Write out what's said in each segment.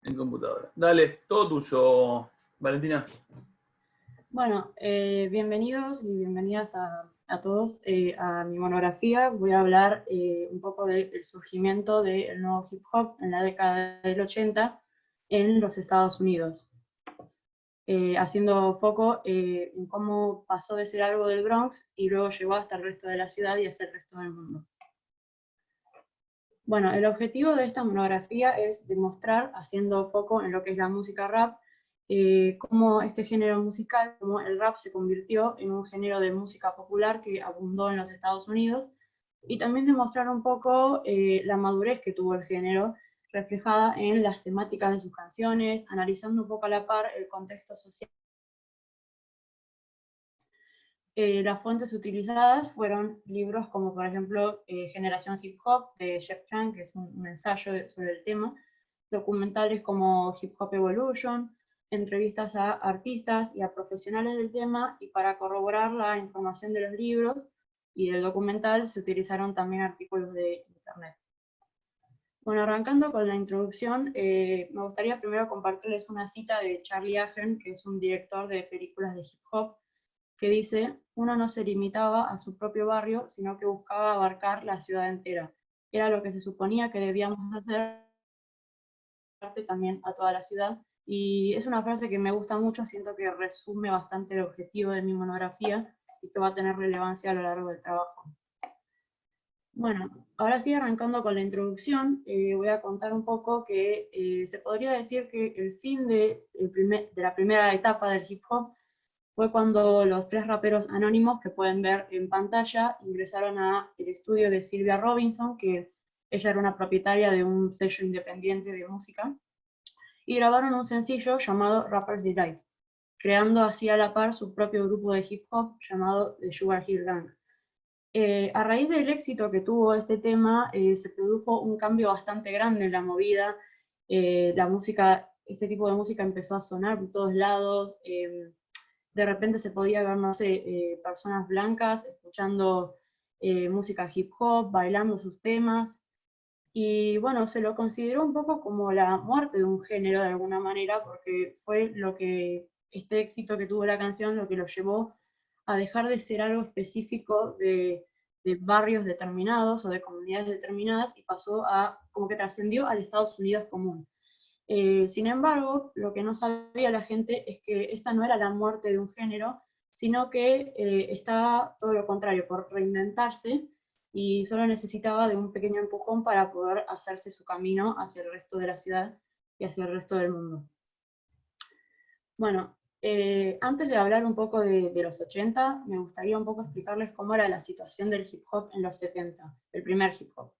en computadora. Dale, todo tuyo, Valentina. Bueno, bienvenidos y bienvenidas a todos a mi monografía. Voy a hablar un poco del surgimiento del nuevo hip hop en la década del 80 en los Estados Unidos, haciendo foco en cómo pasó de ser algo del Bronx y luego llegó hasta el resto de la ciudad y hasta el resto del mundo. Bueno, el objetivo de esta monografía es demostrar, haciendo foco en lo que es la música rap, cómo este género musical, como el rap, se convirtió en un género de música popular que abundó en los Estados Unidos, y también demostrar un poco la madurez que tuvo el género, reflejada en las temáticas de sus canciones, analizando un poco a la par el contexto social. Las fuentes utilizadas fueron libros como, por ejemplo, Generación Hip Hop, de Jeff Chang, que es un ensayo sobre el tema, documentales como Hip Hop Evolution, entrevistas a artistas y a profesionales del tema, y para corroborar la información de los libros y del documental se utilizaron también artículos de internet. Bueno, arrancando con la introducción, me gustaría primero compartirles una cita de Charlie Ahern, que es un director de películas de hip hop, que dice: uno no se limitaba a su propio barrio, sino que buscaba abarcar la ciudad entera. Era lo que se suponía que debíamos hacer también a toda la ciudad. Y es una frase que me gusta mucho, siento que resume bastante el objetivo de mi monografía y que va a tener relevancia a lo largo del trabajo. Bueno, ahora sí, arrancando con la introducción, voy a contar un poco que se podría decir que el fin de la primera etapa del hip hop fue cuando los tres raperos anónimos que pueden ver en pantalla ingresaron al estudio de Sylvia Robinson, que ella era una propietaria de un sello independiente de música, y grabaron un sencillo llamado Rapper's Delight, creando así a la par su propio grupo de hip hop llamado The Sugar Hill Gang. A raíz del éxito que tuvo este tema, se produjo un cambio bastante grande en la movida. La música, este tipo de música empezó a sonar por todos lados. De repente se podía ver, no sé, personas blancas escuchando música hip hop, bailando sus temas, y bueno, se lo consideró un poco como la muerte de un género de alguna manera, porque fue lo que, este éxito que tuvo la canción, lo que lo llevó a dejar de ser algo específico de barrios determinados o de comunidades determinadas, y pasó a, como que trascendió al Estados Unidos común. Sin embargo, lo que no sabía la gente es que esta no era la muerte de un género, sino que estaba todo lo contrario, por reinventarse, y solo necesitaba de un pequeño empujón para poder hacerse su camino hacia el resto de la ciudad y hacia el resto del mundo. Bueno, antes de hablar un poco de los 80, me gustaría un poco explicarles cómo era la situación del hip hop en los 70, el primer hip hop.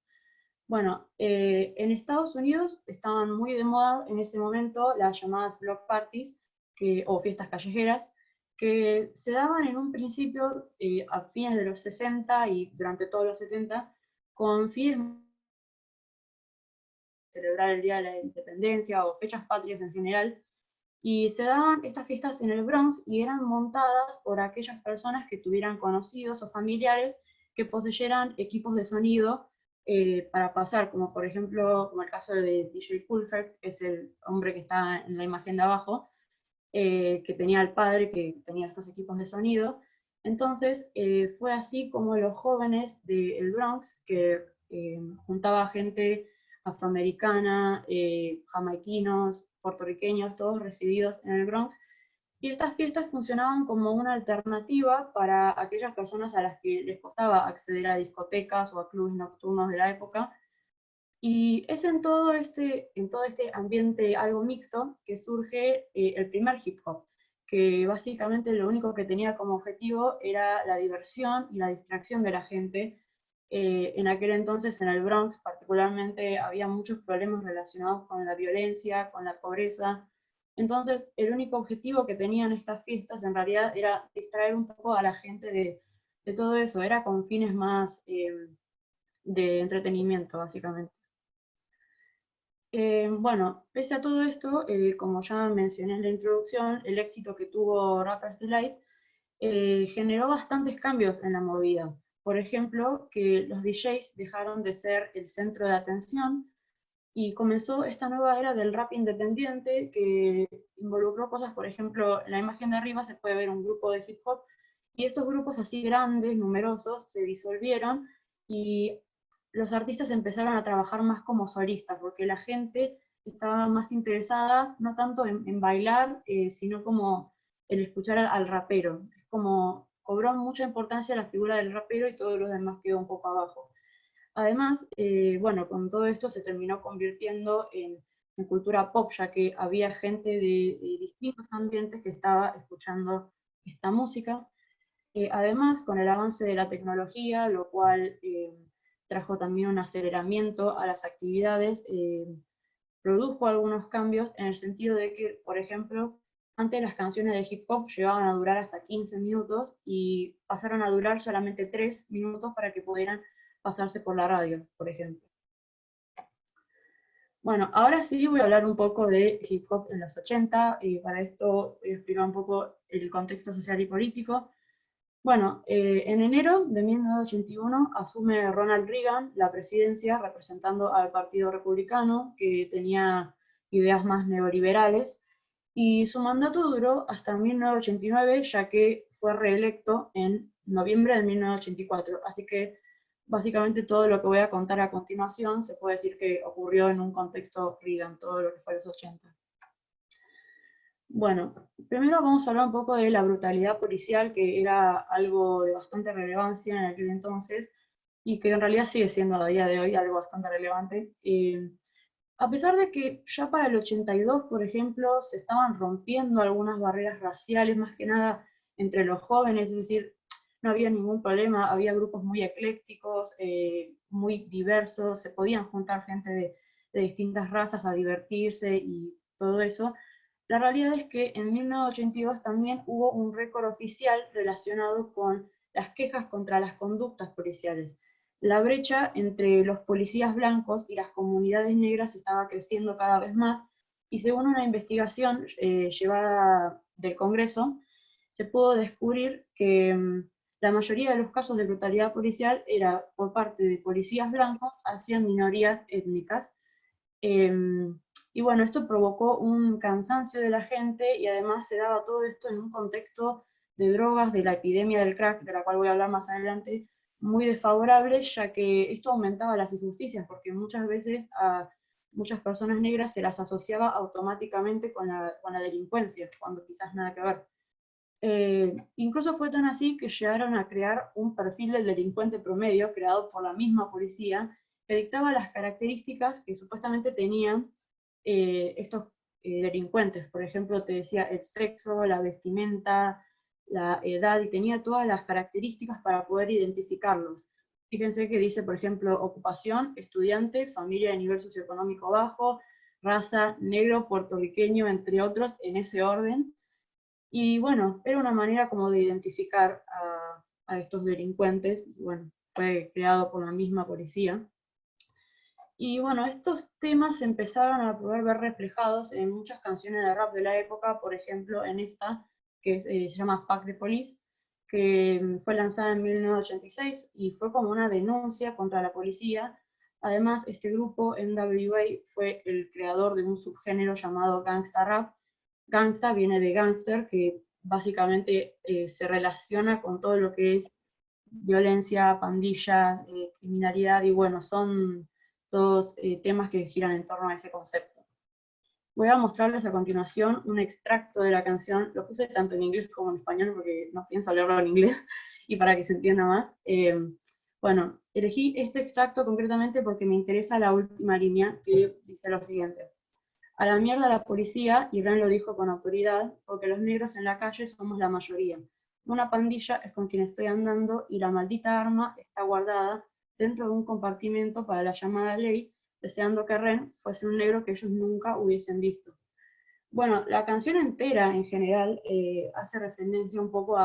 Bueno, en Estados Unidos estaban muy de moda en ese momento las llamadas block parties, o fiestas callejeras, que se daban en un principio a fines de los 60 y durante todos los 70, con fines de celebrar el Día de la Independencia o fechas patrias en general, y se daban estas fiestas en el Bronx y eran montadas por aquellas personas que tuvieran conocidos o familiares que poseyeran equipos de sonido para pasar, como por ejemplo, como el caso de DJ Kool Herc, que es el hombre que está en la imagen de abajo, que tenía el padre que tenía estos equipos de sonido. Entonces fue así como los jóvenes del Bronx, que juntaba gente afroamericana, jamaiquinos, puertorriqueños, todos resididos en el Bronx, y estas fiestas funcionaban como una alternativa para aquellas personas a las que les costaba acceder a discotecas o a clubes nocturnos de la época. Y es en todo este ambiente algo mixto que surge el primer hip hop, que básicamente lo único que tenía como objetivo era la diversión y la distracción de la gente. En aquel entonces, en el Bronx particularmente, había muchos problemas relacionados con la violencia, con la pobreza. Entonces, el único objetivo que tenían estas fiestas en realidad era distraer un poco a la gente de todo eso. Era con fines más de entretenimiento, básicamente. Bueno, pese a todo esto, como ya mencioné en la introducción, el éxito que tuvo Rapper's Delight generó bastantes cambios en la movida. Por ejemplo, que los DJs dejaron de ser el centro de atención y comenzó esta nueva era del rap independiente que involucró cosas, por ejemplo, en la imagen de arriba se puede ver un grupo de hip hop, y estos grupos así grandes, numerosos, se disolvieron, y los artistas empezaron a trabajar más como solistas, porque la gente estaba más interesada, no tanto en bailar, sino como el escuchar al rapero. Es como cobró mucha importancia la figura del rapero y todos los demás quedó un poco abajo. Además, bueno, con todo esto se terminó convirtiendo en cultura pop, ya que había gente de distintos ambientes que estaba escuchando esta música. Además, con el avance de la tecnología, lo cual trajo también un aceleramiento a las actividades, produjo algunos cambios en el sentido de que, por ejemplo, antes las canciones de hip hop llegaban a durar hasta 15 minutos y pasaron a durar solamente 3 minutos para que pudieran pasarse por la radio, por ejemplo. Bueno, ahora sí voy a hablar un poco de hip hop en los 80, y para esto voy a explicar un poco el contexto social y político. Bueno, en enero de 1981 asume Ronald Reagan la presidencia representando al Partido Republicano, que tenía ideas más neoliberales, y su mandato duró hasta 1989, ya que fue reelecto en noviembre de 1984. Así que básicamente todo lo que voy a contar a continuación se puede decir que ocurrió en un contexto Reagan, todo lo que fue los 80. Bueno, primero vamos a hablar un poco de la brutalidad policial, que era algo de bastante relevancia en aquel entonces, y que en realidad sigue siendo a día de hoy algo bastante relevante. A pesar de que ya para el 82, por ejemplo, se estaban rompiendo algunas barreras raciales, más que nada entre los jóvenes, es decir, no había ningún problema, había grupos muy eclécticos, muy diversos, se podían juntar gente de distintas razas a divertirse y todo eso. La realidad es que en 1982 también hubo un récord oficial relacionado con las quejas contra las conductas policiales. La brecha entre los policías blancos y las comunidades negras estaba creciendo cada vez más, y según una investigación llevada del Congreso, se pudo descubrir que la mayoría de los casos de brutalidad policial era por parte de policías blancos hacia minorías étnicas. Y bueno, esto provocó un cansancio de la gente, y además se daba todo esto en un contexto de drogas, de la epidemia del crack, de la cual voy a hablar más adelante, muy desfavorable, ya que esto aumentaba las injusticias, porque muchas veces a muchas personas negras se las asociaba automáticamente con la delincuencia, cuando quizás nada que ver. Incluso fue tan así que llegaron a crear un perfil del delincuente promedio, creado por la misma policía, que dictaba las características que supuestamente tenían estos delincuentes. Por ejemplo, te decía el sexo, la vestimenta, la edad, y tenía todas las características para poder identificarlos. Fíjense que dice, por ejemplo, ocupación, estudiante, familia de nivel socioeconómico bajo, raza, negro, puertorriqueño, entre otros, en ese orden. Y bueno, era una manera como de identificar a estos delincuentes. Bueno, fue creado por la misma policía. Y bueno, estos temas se empezaron a poder ver reflejados en muchas canciones de rap de la época, por ejemplo en esta, que se llama Fuck the Police, que fue lanzada en 1986 y fue como una denuncia contra la policía. Además, este grupo, NWA, fue el creador de un subgénero llamado gangsta rap. Gangsta viene de gangster, que básicamente se relaciona con todo lo que es violencia, pandillas, criminalidad, y bueno, son todos temas que giran en torno a ese concepto. Voy a mostrarles a continuación un extracto de la canción, lo puse tanto en inglés como en español porque no pienso leerlo en inglés y para que se entienda más. Bueno, elegí este extracto concretamente porque me interesa la última línea, que dice lo siguiente: a la mierda la policía, y Ren lo dijo con autoridad, porque los negros en la calle somos la mayoría. Una pandilla es con quien estoy andando y la maldita arma está guardada dentro de un compartimento para la llamada ley, deseando que Ren fuese un negro que ellos nunca hubiesen visto. Bueno, la canción entera en general hace referencia un poco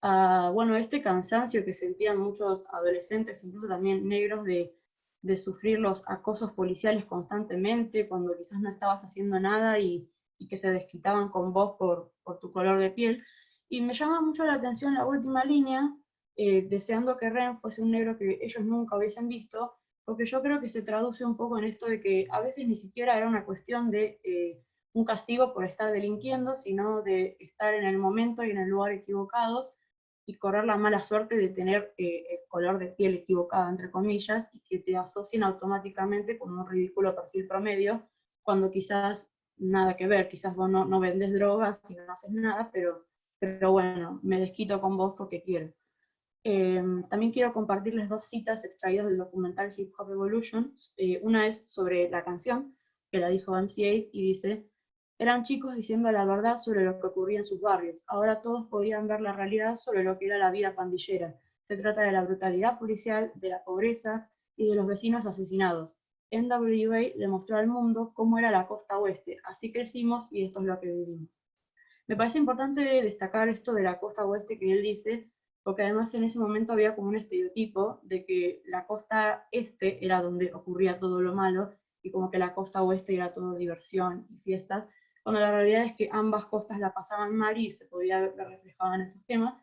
bueno, este cansancio que sentían muchos adolescentes, incluso también negros, de sufrir los acosos policiales constantemente, cuando quizás no estabas haciendo nada y que se desquitaban con vos por tu color de piel. Y me llama mucho la atención la última línea, deseando que Ren fuese un negro que ellos nunca hubiesen visto, porque yo creo que se traduce un poco en esto de que a veces ni siquiera era una cuestión de un castigo por estar delinquiendo, sino de estar en el momento y en el lugar equivocados y correr la mala suerte de tener el color de piel equivocado, entre comillas, y que te asocien automáticamente con un ridículo perfil promedio, cuando quizás nada que ver, quizás vos no vendes drogas y no haces nada, pero bueno, me desquito con vos porque quiero. También quiero compartirles dos citas extraídas del documental Hip Hop Evolution. Una es sobre la canción, que la dijo MC8, y dice: eran chicos diciendo la verdad sobre lo que ocurría en sus barrios. Ahora todos podían ver la realidad sobre lo que era la vida pandillera. Se trata de la brutalidad policial, de la pobreza y de los vecinos asesinados. NWA le mostró al mundo cómo era la costa oeste. Así crecimos y esto es lo que vivimos. Me parece importante destacar esto de la costa oeste que él dice, porque además en ese momento había como un estereotipo de que la costa este era donde ocurría todo lo malo y como que la costa oeste era todo diversión y fiestas, cuando la realidad es que ambas costas la pasaban mal y se podía ver reflejado en estos temas.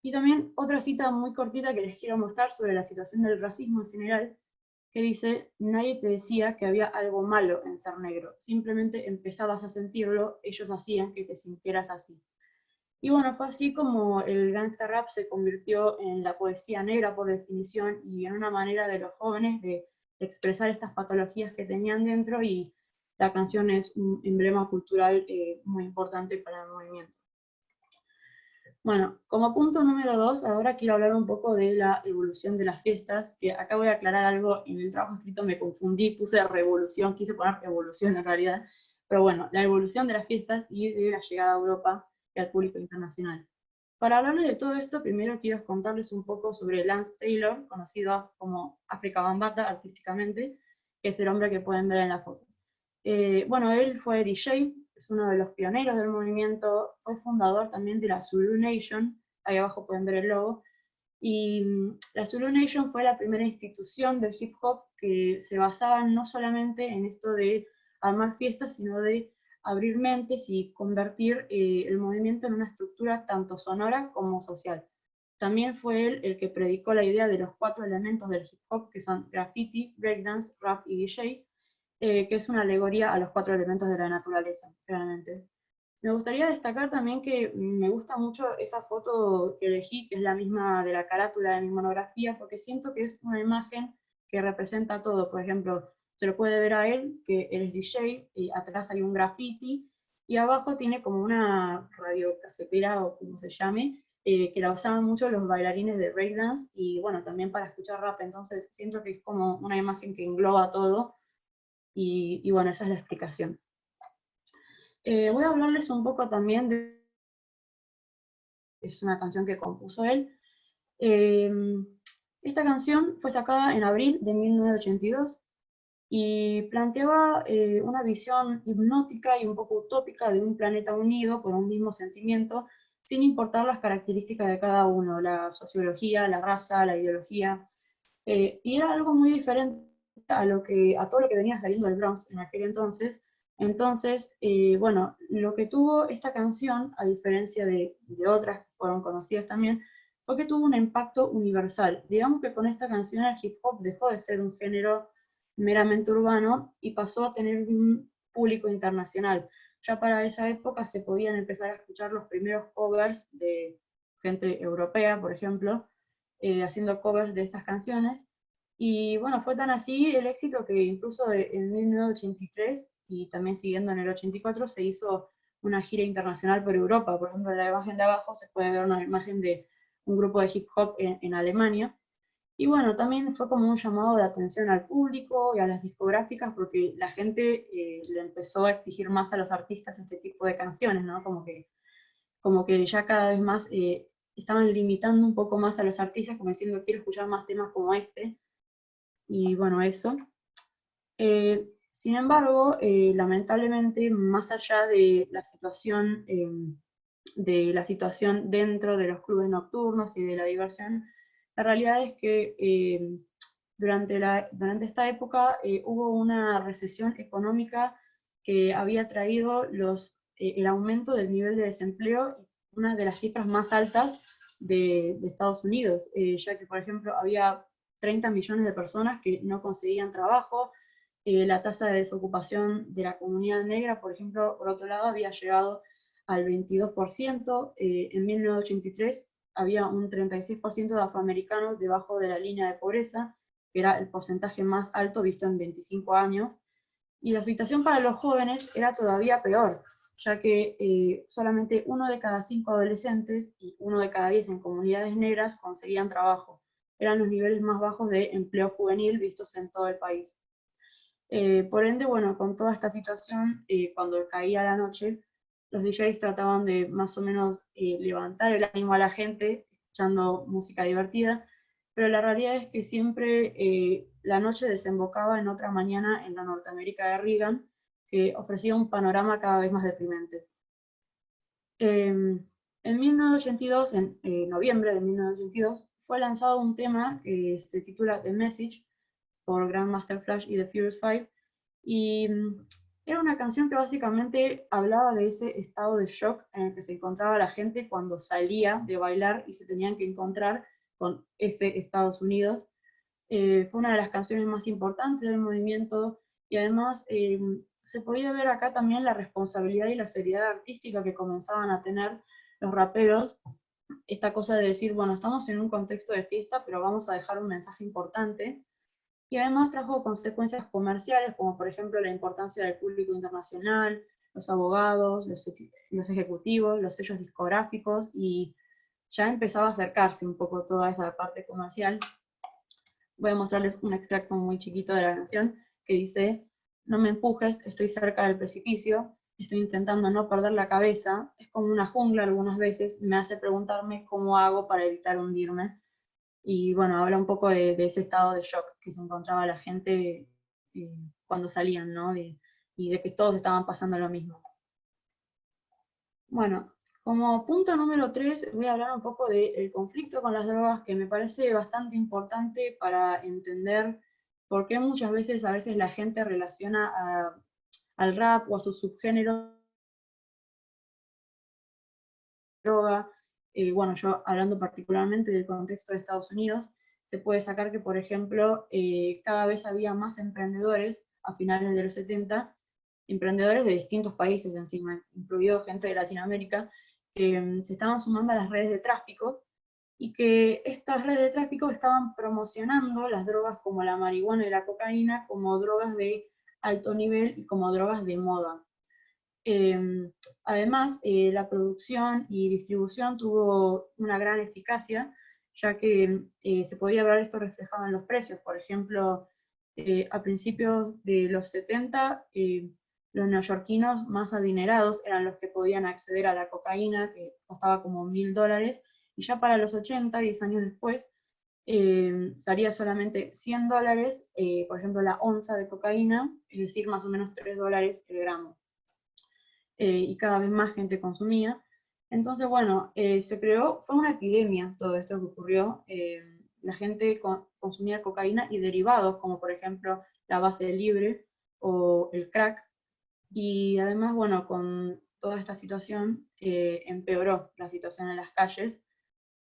Y también otra cita muy cortita que les quiero mostrar sobre la situación del racismo en general, que dice: nadie te decía que había algo malo en ser negro, simplemente empezabas a sentirlo, ellos hacían que te sintieras así. Y bueno, fue así como el gangsta rap se convirtió en la poesía negra por definición y en una manera de los jóvenes de expresar estas patologías que tenían dentro, y la canción es un emblema cultural muy importante para el movimiento. Bueno, como punto número 2, ahora quiero hablar un poco de la evolución de las fiestas, que acá voy a aclarar algo, en el trabajo escrito me confundí, puse revolución, quise poner evolución en realidad, pero bueno, la evolución de las fiestas y de la llegada a Europa y al público internacional. Para hablarles de todo esto, primero quiero contarles un poco sobre Lance Taylor, conocido como Afrika Bambaataa artísticamente, que es el hombre que pueden ver en la foto. Bueno, él fue DJ, es uno de los pioneros del movimiento, fue fundador también de la Zulu Nation, ahí abajo pueden ver el logo, y la Zulu Nation fue la primera institución del hip hop que se basaba no solamente en esto de armar fiestas, sino de abrir mentes y convertir el movimiento en una estructura tanto sonora como social. También fue él el que predicó la idea de los 4 elementos del hip hop, que son graffiti, breakdance, rap y DJ, que es una alegoría a los 4 elementos de la naturaleza, realmente. Me gustaría destacar también que me gusta mucho esa foto que elegí, que es la misma de la carátula de mi monografía, porque siento que es una imagen que representa todo. Por ejemplo, se lo puede ver a él, que él es DJ, y atrás hay un graffiti, y abajo tiene como una radiocasetera, o como se llame, que la usaban mucho los bailarines de breakdance, y bueno, también para escuchar rap. Entonces siento que es como una imagen que engloba todo, y bueno, esa es la explicación. Voy a hablarles un poco también de... Es una canción que compuso él. Esta canción fue sacada en abril de 1982 y planteaba una visión hipnótica y un poco utópica de un planeta unido por un mismo sentimiento, sin importar las características de cada uno, la sociología, la raza, la ideología. Y era algo muy diferente a todo lo que venía saliendo del Bronx en aquel entonces. Entonces, bueno, lo que tuvo esta canción, a diferencia de otras que fueron conocidas también, fue que tuvo un impacto universal. Digamos que con esta canción el hip hop dejó de ser un género meramente urbano y pasó a tener un público internacional. Ya para esa época se podían empezar a escuchar los primeros covers de gente europea, por ejemplo, haciendo covers de estas canciones. Y bueno, fue tan así el éxito que incluso en 1983 y también siguiendo en el 84 se hizo una gira internacional por Europa. Por ejemplo, en la imagen de abajo se puede ver una imagen de un grupo de hip hop en Alemania. Y bueno, también fue como un llamado de atención al público y a las discográficas, porque la gente le empezó a exigir más a los artistas este tipo de canciones, ¿no? Como que ya cada vez más estaban limitando un poco más a los artistas, como diciendo, quiero escuchar más temas como este. Y bueno, eso. Sin embargo, lamentablemente, más allá de la situación dentro de los clubes nocturnos y de la diversión, la realidad es que durante esta época hubo una recesión económica que había traído el aumento del nivel de desempleo, una de las cifras más altas de Estados Unidos, ya que, por ejemplo, había 30 millones de personas que no conseguían trabajo. La tasa de desocupación de la comunidad negra, por ejemplo, por otro lado, había llegado al 22%. En 1983 había un 36% de afroamericanos debajo de la línea de pobreza, que era el porcentaje más alto visto en 25 años. Y la situación para los jóvenes era todavía peor, ya que solamente 1 de cada 5 adolescentes y 1 de cada 10 en comunidades negras conseguían trabajo. Eran los niveles más bajos de empleo juvenil vistos en todo el país. Por ende, bueno, con toda esta situación, cuando caía la noche, los DJs trataban de más o menos levantar el ánimo a la gente, escuchando música divertida, pero la realidad es que siempre la noche desembocaba en otra mañana en la Norteamérica de Reagan, que ofrecía un panorama cada vez más deprimente. En 1982, en noviembre de 1982, fue lanzado un tema que se titula The Message, por Grandmaster Flash y The Furious Five, y era una canción que básicamente hablaba de ese estado de shock en el que se encontraba la gente cuando salía de bailar y se tenían que encontrar con ese Estados Unidos. Fue una de las canciones más importantes del movimiento, y además se podía ver acá también la responsabilidad y la seriedad artística que comenzaban a tener los raperos, esta cosa de decir, bueno, estamos en un contexto de fiesta, pero vamos a dejar un mensaje importante. Y además trajo consecuencias comerciales, como por ejemplo la importancia del público internacional, los abogados, los ejecutivos, los sellos discográficos, y ya empezaba a acercarse un poco toda esa parte comercial. Voy a mostrarles un extracto muy chiquito de la canción que dice: no me empujes, estoy cerca del precipicio, estoy intentando no perder la cabeza, es como una jungla algunas veces, me hace preguntarme cómo hago para evitar hundirme. Y bueno, habla un poco de ese estado de shock que se encontraba la gente cuando salían, ¿no? Y de que todos estaban pasando lo mismo. Bueno, como punto número 3, voy a hablar un poco del conflicto con las drogas, que me parece bastante importante para entender por qué muchas veces, la gente relaciona al rap o a sus subgéneros droga. Bueno, yo hablando particularmente del contexto de Estados Unidos, se puede sacar que, por ejemplo, cada vez había más emprendedores a finales de los 70, emprendedores de distintos países encima, incluido gente de Latinoamérica, que se estaban sumando a las redes de tráfico, y que estas redes de tráfico estaban promocionando las drogas como la marihuana y la cocaína como drogas de alto nivel y como drogas de moda. Además, la producción y distribución tuvo una gran eficacia, ya que se podía ver esto reflejado en los precios. Por ejemplo, a principios de los 70, los neoyorquinos más adinerados eran los que podían acceder a la cocaína, que costaba como $1000, y ya para los 80, 10 años después, salía solamente $100, por ejemplo, la onza de cocaína, es decir, más o menos $3 el gramo. Y cada vez más gente consumía. Entonces, bueno, fue una epidemia todo esto que ocurrió. La gente consumía cocaína y derivados, como por ejemplo la base libre o el crack. Y además, bueno, con toda esta situación empeoró la situación en las calles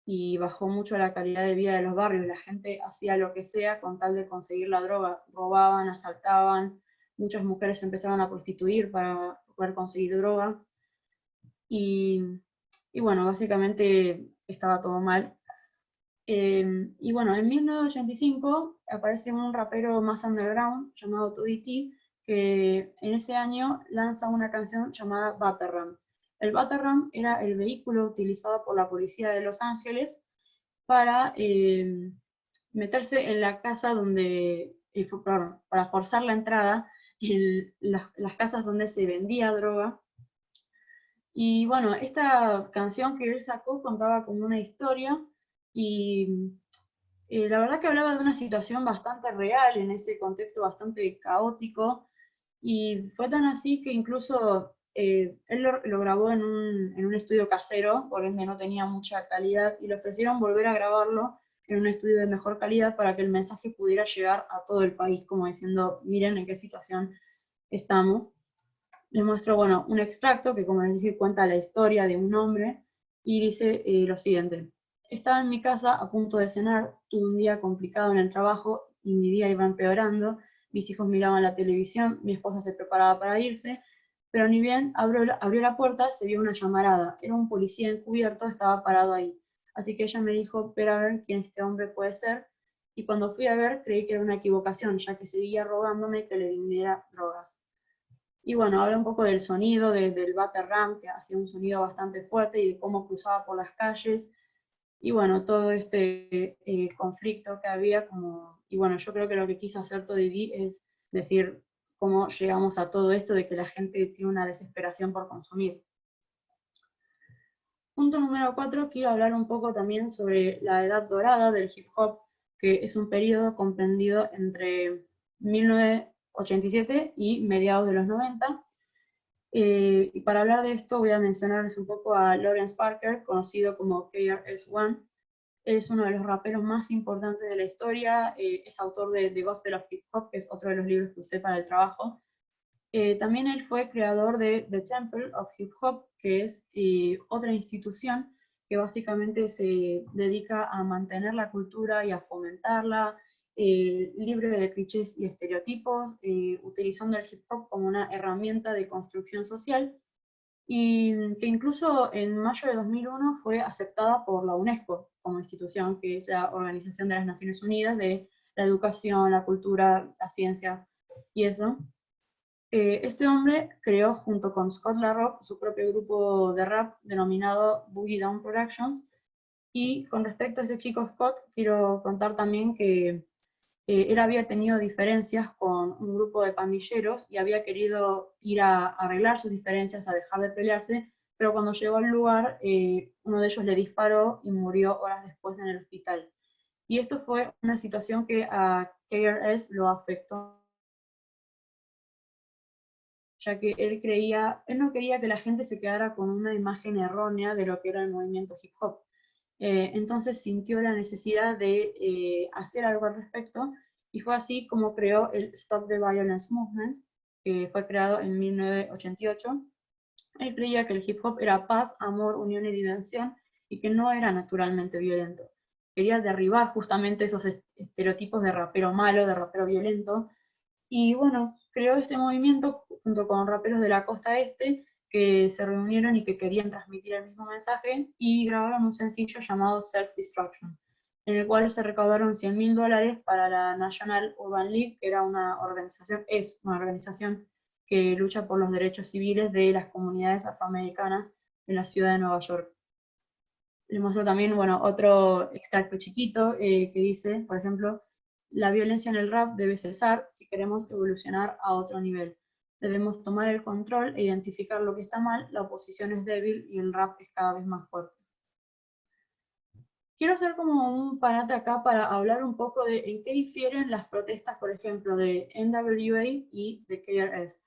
y bajó mucho la calidad de vida de los barrios. La gente hacía lo que sea con tal de conseguir la droga. Robaban, asaltaban, muchas mujeres se empezaron a prostituir para poder conseguir droga. Y, y bueno, básicamente estaba todo mal. Y bueno, en 1985 aparece un rapero más underground llamado 2DT, que en ese año lanza una canción llamada Batarram. El Batarram era el vehículo utilizado por la policía de Los Ángeles para meterse en la casa donde, para forzar la entrada en las casas donde se vendía droga. Y bueno, esta canción que él sacó contaba como una historia, y la verdad que hablaba de una situación bastante real en ese contexto bastante caótico, y fue tan así que incluso él lo grabó en un estudio casero, por ende no tenía mucha calidad, y le ofrecieron volver a grabarlo en un estudio de mejor calidad para que el mensaje pudiera llegar a todo el país, como diciendo, miren en qué situación estamos. Les muestro, bueno, un extracto que, como les dije, cuenta la historia de un hombre, y dice lo siguiente: Estaba en mi casa a punto de cenar, tuve un día complicado en el trabajo y mi día iba empeorando, mis hijos miraban la televisión, mi esposa se preparaba para irse, pero ni bien abrió la puerta se vio una llamarada, era un policía encubierto, estaba parado ahí. Así que ella me dijo, espera a ver quién este hombre puede ser, y cuando fui a ver creí que era una equivocación, ya que seguía rogándome que le vendiera drogas. Y bueno, habla un poco del sonido, del Batter Ram, que hacía un sonido bastante fuerte, y de cómo cruzaba por las calles, y bueno, todo este conflicto que había, como, y bueno, yo creo que lo que quiso hacer Toddy es decir cómo llegamos a todo esto de que la gente tiene una desesperación por consumir. Punto número 4, quiero hablar un poco también sobre la edad dorada del hip hop, que es un periodo comprendido entre 1987 y mediados de los 90. Y para hablar de esto voy a mencionarles un poco a Lawrence Parker, conocido como KRS-One. Es uno de los raperos más importantes de la historia, es autor de The Gospel of Hip Hop, que es otro de los libros que usé para el trabajo. También él fue creador de The Temple of Hip Hop, que es otra institución que básicamente se dedica a mantener la cultura y a fomentarla, libre de clichés y estereotipos, utilizando el hip hop como una herramienta de construcción social, y que incluso en mayo de 2001 fue aceptada por la UNESCO como institución, que es la Organización de las Naciones Unidas de la Educación, la Cultura, la Ciencia y eso. Este hombre creó junto con Scott La Rock su propio grupo de rap denominado Boogie Down Productions, y con respecto a este chico Scott, quiero contar también que él había tenido diferencias con un grupo de pandilleros y había querido ir a arreglar sus diferencias, a dejar de pelearse, pero cuando llegó al lugar, uno de ellos le disparó y murió horas después en el hospital. Y esto fue una situación que a KRS lo afectó, ya que él no quería que la gente se quedara con una imagen errónea de lo que era el movimiento hip hop. Entonces sintió la necesidad de hacer algo al respecto, y fue así como creó el Stop the Violence Movement, que fue creado en 1988. Él creía que el hip hop era paz, amor, unión y diversión, y que no era naturalmente violento. Quería derribar justamente esos estereotipos de rapero malo, de rapero violento, y bueno, creó este movimiento junto con raperos de la costa este que se reunieron y que querían transmitir el mismo mensaje, y grabaron un sencillo llamado Self-Destruction, en el cual se recaudaron $100.000 para la National Urban League, que era es una organización que lucha por los derechos civiles de las comunidades afroamericanas en la ciudad de Nueva York. Les muestro también, bueno, otro extracto chiquito que dice, por ejemplo, la violencia en el rap debe cesar si queremos evolucionar a otro nivel. Debemos tomar el control e identificar lo que está mal, la oposición es débil y el rap es cada vez más fuerte. Quiero hacer como un parate acá para hablar un poco de en qué difieren las protestas, por ejemplo, de NWA y de KRS.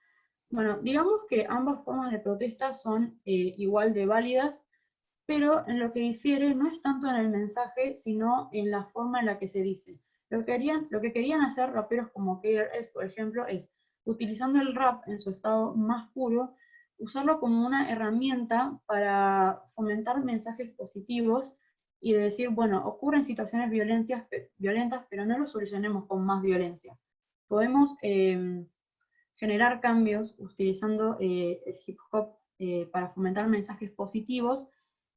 Bueno, digamos que ambas formas de protesta son igual de válidas, pero en lo que difiere no es tanto en el mensaje, sino en la forma en la que se dice. Lo que querían hacer raperos como KRS, por ejemplo, es, utilizando el rap en su estado más puro, usarlo como una herramienta para fomentar mensajes positivos y de decir, bueno, ocurren situaciones violentas, pero no lo solucionemos con más violencia. Podemos generar cambios utilizando el hip hop para fomentar mensajes positivos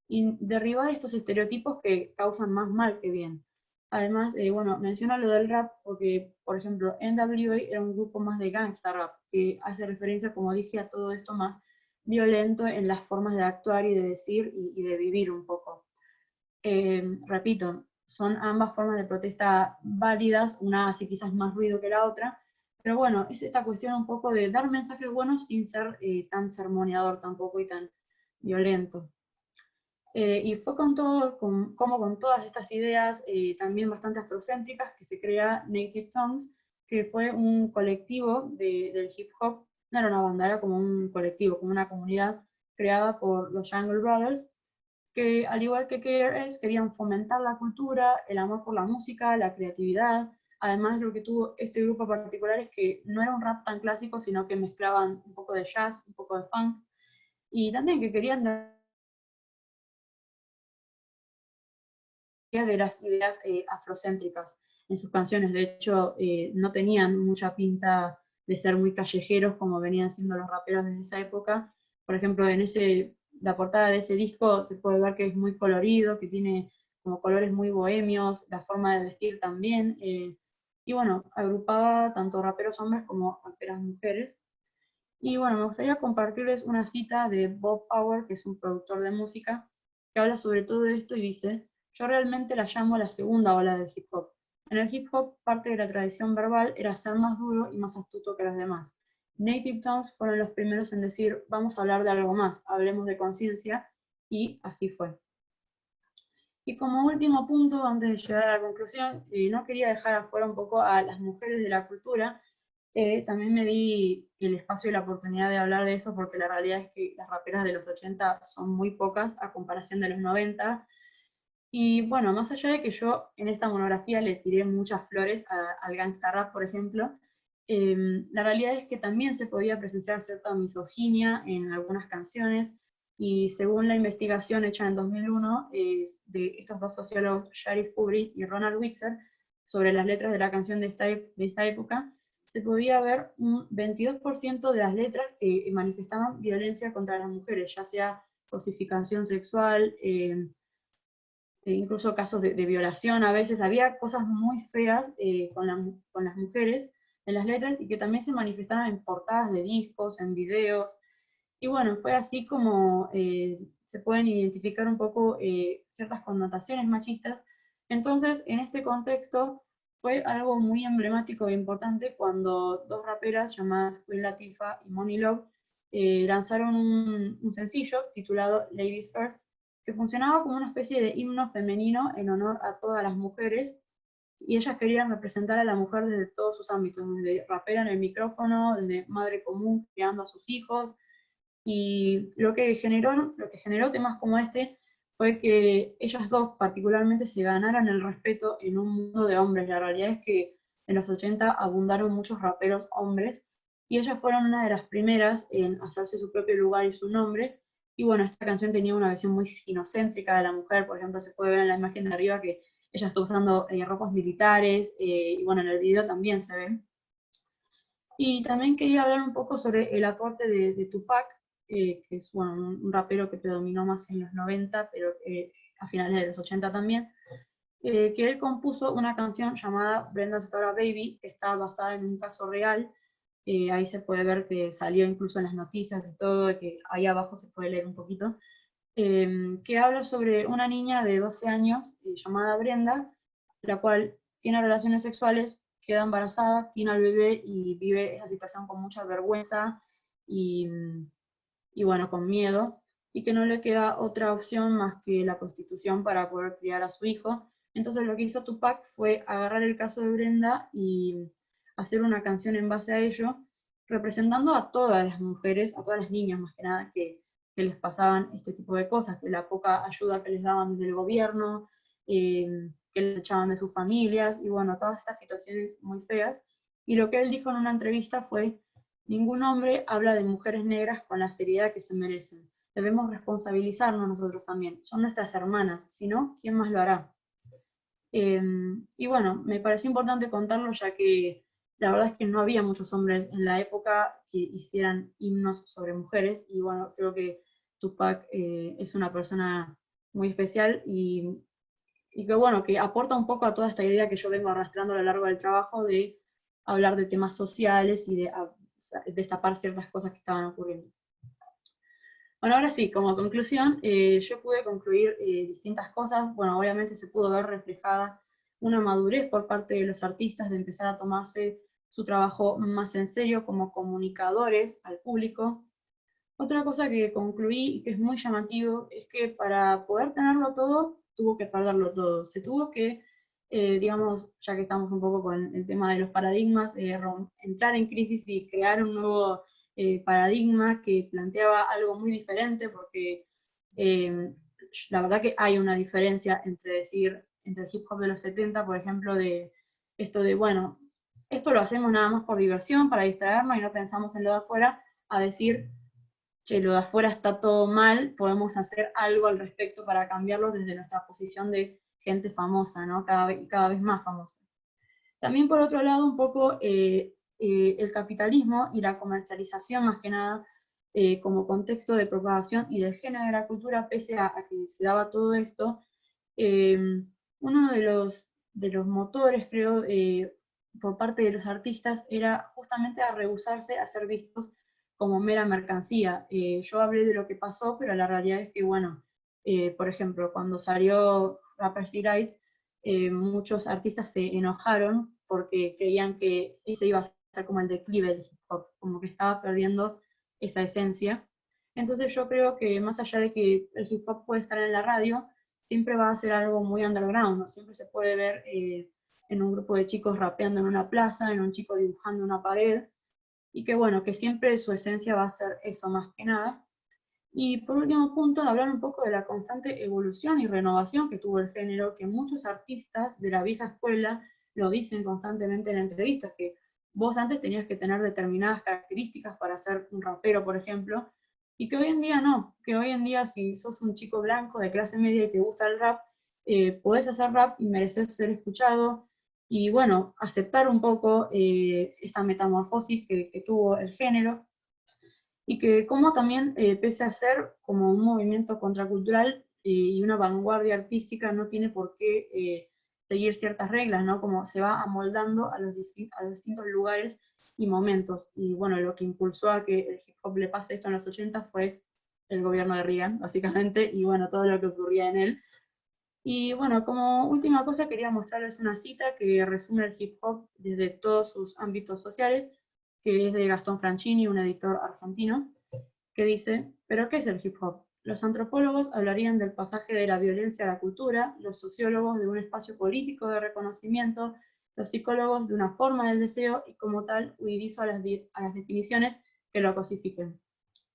y derribar estos estereotipos que causan más mal que bien. Además, bueno, menciono lo del rap porque, por ejemplo, NWA era un grupo más de gangsta rap, que hace referencia, como dije, a todo esto más violento en las formas de actuar y de decir y de vivir un poco. Repito, son ambas formas de protesta válidas, una hace quizás más ruido que la otra, pero bueno, es esta cuestión un poco de dar mensajes buenos sin ser tan sermoneador tampoco y tan violento. Y fue como con todas estas ideas también bastante afrocéntricas que se crea Native Tongues, que fue un colectivo del hip hop, no era una banda, era como un colectivo, como una comunidad creada por los Jungle Brothers, que al igual que KRS querían fomentar la cultura, el amor por la música, la creatividad. Además, lo que tuvo este grupo particular es que no era un rap tan clásico, sino que mezclaban un poco de jazz, un poco de funk, y también que querían de las ideas afrocéntricas en sus canciones. De hecho, no tenían mucha pinta de ser muy callejeros como venían siendo los raperos desde esa época. Por ejemplo, la portada de ese disco se puede ver que es muy colorido, que tiene como colores muy bohemios, la forma de vestir también. Y bueno, agrupaba tanto raperos hombres como raperas mujeres. Y bueno, me gustaría compartirles una cita de Bob Power, que es un productor de música, que habla sobre todo esto y dice: yo realmente la llamo la segunda ola del hip hop. En el hip hop, parte de la tradición verbal era ser más duro y más astuto que los demás. Native Tongues fueron los primeros en decir: vamos a hablar de algo más, hablemos de conciencia, y así fue. Y como último punto, antes de llegar a la conclusión, no quería dejar afuera un poco a las mujeres de la cultura. También me di el espacio y la oportunidad de hablar de eso porque la realidad es que las raperas de los 80 son muy pocas a comparación de los 90. Y bueno, más allá de que yo en esta monografía le tiré muchas flores al gangsta rap, por ejemplo, la realidad es que también se podía presenciar cierta misoginia en algunas canciones, y según la investigación hecha en 2001 de estos dos sociólogos, Sharif Kubri y Ronald Witzer, sobre las letras de la canción de esta época, se podía ver un 22% de las letras que manifestaban violencia contra las mujeres, ya sea cosificación sexual, incluso casos de violación. A veces había cosas muy feas con las mujeres en las letras, y que también se manifestaban en portadas de discos, en videos. Y bueno, fue así como se pueden identificar un poco ciertas connotaciones machistas. Entonces, en este contexto, fue algo muy emblemático e importante cuando dos raperas llamadas Queen Latifah y Money Love lanzaron un sencillo titulado Ladies First, que funcionaba como una especie de himno femenino en honor a todas las mujeres, y ellas querían representar a la mujer desde todos sus ámbitos, desde rapera en el micrófono, desde madre común criando a sus hijos. Y lo que generó temas como este fue que ellas dos particularmente se ganaran el respeto en un mundo de hombres. La realidad es que en los 80 abundaron muchos raperos hombres, y ellas fueron una de las primeras en hacerse su propio lugar y su nombre. Y bueno, esta canción tenía una visión muy ginocéntrica de la mujer. Por ejemplo, se puede ver en la imagen de arriba que ella está usando ropas militares, y bueno, en el video también se ve. Y también quería hablar un poco sobre el aporte de Tupac, que es bueno, un rapero que predominó más en los 90, pero a finales de los 80 también, que él compuso una canción llamada Brenda's Got a Baby, que está basada en un caso real. Ahí se puede ver que salió incluso en las noticias y todo, que ahí abajo se puede leer un poquito, que habla sobre una niña de 12 años llamada Brenda, la cual tiene relaciones sexuales, queda embarazada, tiene al bebé y vive esa situación con mucha vergüenza y, y bueno, con miedo, y que no le queda otra opción más que la prostitución para poder criar a su hijo. Entonces lo que hizo Tupac fue agarrar el caso de Brenda y hacer una canción en base a ello, representando a todas las mujeres, a todas las niñas más que nada, que les pasaban este tipo de cosas, que la poca ayuda que les daban del gobierno, que les echaban de sus familias, y bueno, todas estas situaciones muy feas. Y lo que él dijo en una entrevista fue: ningún hombre habla de mujeres negras con la seriedad que se merecen. Debemos responsabilizarnos nosotros también. Son nuestras hermanas, si no, ¿quién más lo hará? Y bueno, me pareció importante contarlo ya que la verdad es que no había muchos hombres en la época que hicieran himnos sobre mujeres, y bueno, creo que Tupac es una persona muy especial, y que bueno, que aporta un poco a toda esta idea que yo vengo arrastrando a lo largo del trabajo de hablar de temas sociales y de destapar ciertas cosas que estaban ocurriendo. Bueno, ahora sí, como conclusión, yo pude concluir distintas cosas. Bueno, obviamente se pudo ver reflejada una madurez por parte de los artistas de empezar a tomarse su trabajo más en serio como comunicadores al público. Otra cosa que concluí y que es muy llamativo es que para poder tenerlo todo, tuvo que perderlo todo. Se tuvo que, digamos, ya que estamos un poco con el tema de los paradigmas, entrar en crisis y crear un nuevo paradigma que planteaba algo muy diferente, porque la verdad que hay una diferencia entre entre el hip hop de los 70, por ejemplo, de esto de, bueno, esto lo hacemos nada más por diversión, para distraernos y no pensamos en lo de afuera, a decir, che, lo de afuera está todo mal, podemos hacer algo al respecto para cambiarlo desde nuestra posición de gente famosa, ¿no? Cada vez más famosa. También por otro lado, un poco el capitalismo y la comercialización más que nada como contexto de propagación y del género de la cultura, pese a que se daba todo esto, uno de los motores, creo, por parte de los artistas era justamente a rehusarse a ser vistos como mera mercancía. Yo hablé de lo que pasó, pero la realidad es que, bueno, por ejemplo, cuando salió Rapper's Delight, muchos artistas se enojaron porque creían que ese iba a ser como el declive del hip hop, como que estaba perdiendo esa esencia. Entonces yo creo que más allá de que el hip hop puede estar en la radio, siempre va a ser algo muy underground, ¿no? Siempre se puede ver en un grupo de chicos rapeando en una plaza, en un chico dibujando una pared, y que bueno, que siempre su esencia va a ser eso más que nada. Y por último punto, hablar un poco de la constante evolución y renovación que tuvo el género, que muchos artistas de la vieja escuela lo dicen constantemente en entrevistas, que vos antes tenías que tener determinadas características para ser un rapero, por ejemplo, y que hoy en día no, que hoy en día si sos un chico blanco de clase media y te gusta el rap, podés hacer rap y mereces ser escuchado, y bueno, aceptar un poco esta metamorfosis que tuvo el género, y que como también, pese a ser como un movimiento contracultural y una vanguardia artística, no tiene por qué seguir ciertas reglas, ¿no? Como se va amoldando a los distintos lugares y momentos. Y bueno, lo que impulsó a que el hip hop le pase esto en los 80 fue el gobierno de Reagan, básicamente, y bueno, todo lo que ocurría en él. Y bueno, como última cosa quería mostrarles una cita que resume el hip hop desde todos sus ámbitos sociales, que es de Gastón Franchini, un editor argentino, que dice: ¿pero qué es el hip hop? Los antropólogos hablarían del pasaje de la violencia a la cultura, los sociólogos de un espacio político de reconocimiento, los psicólogos de una forma del deseo, y como tal huidizo a las definiciones que lo cosifiquen.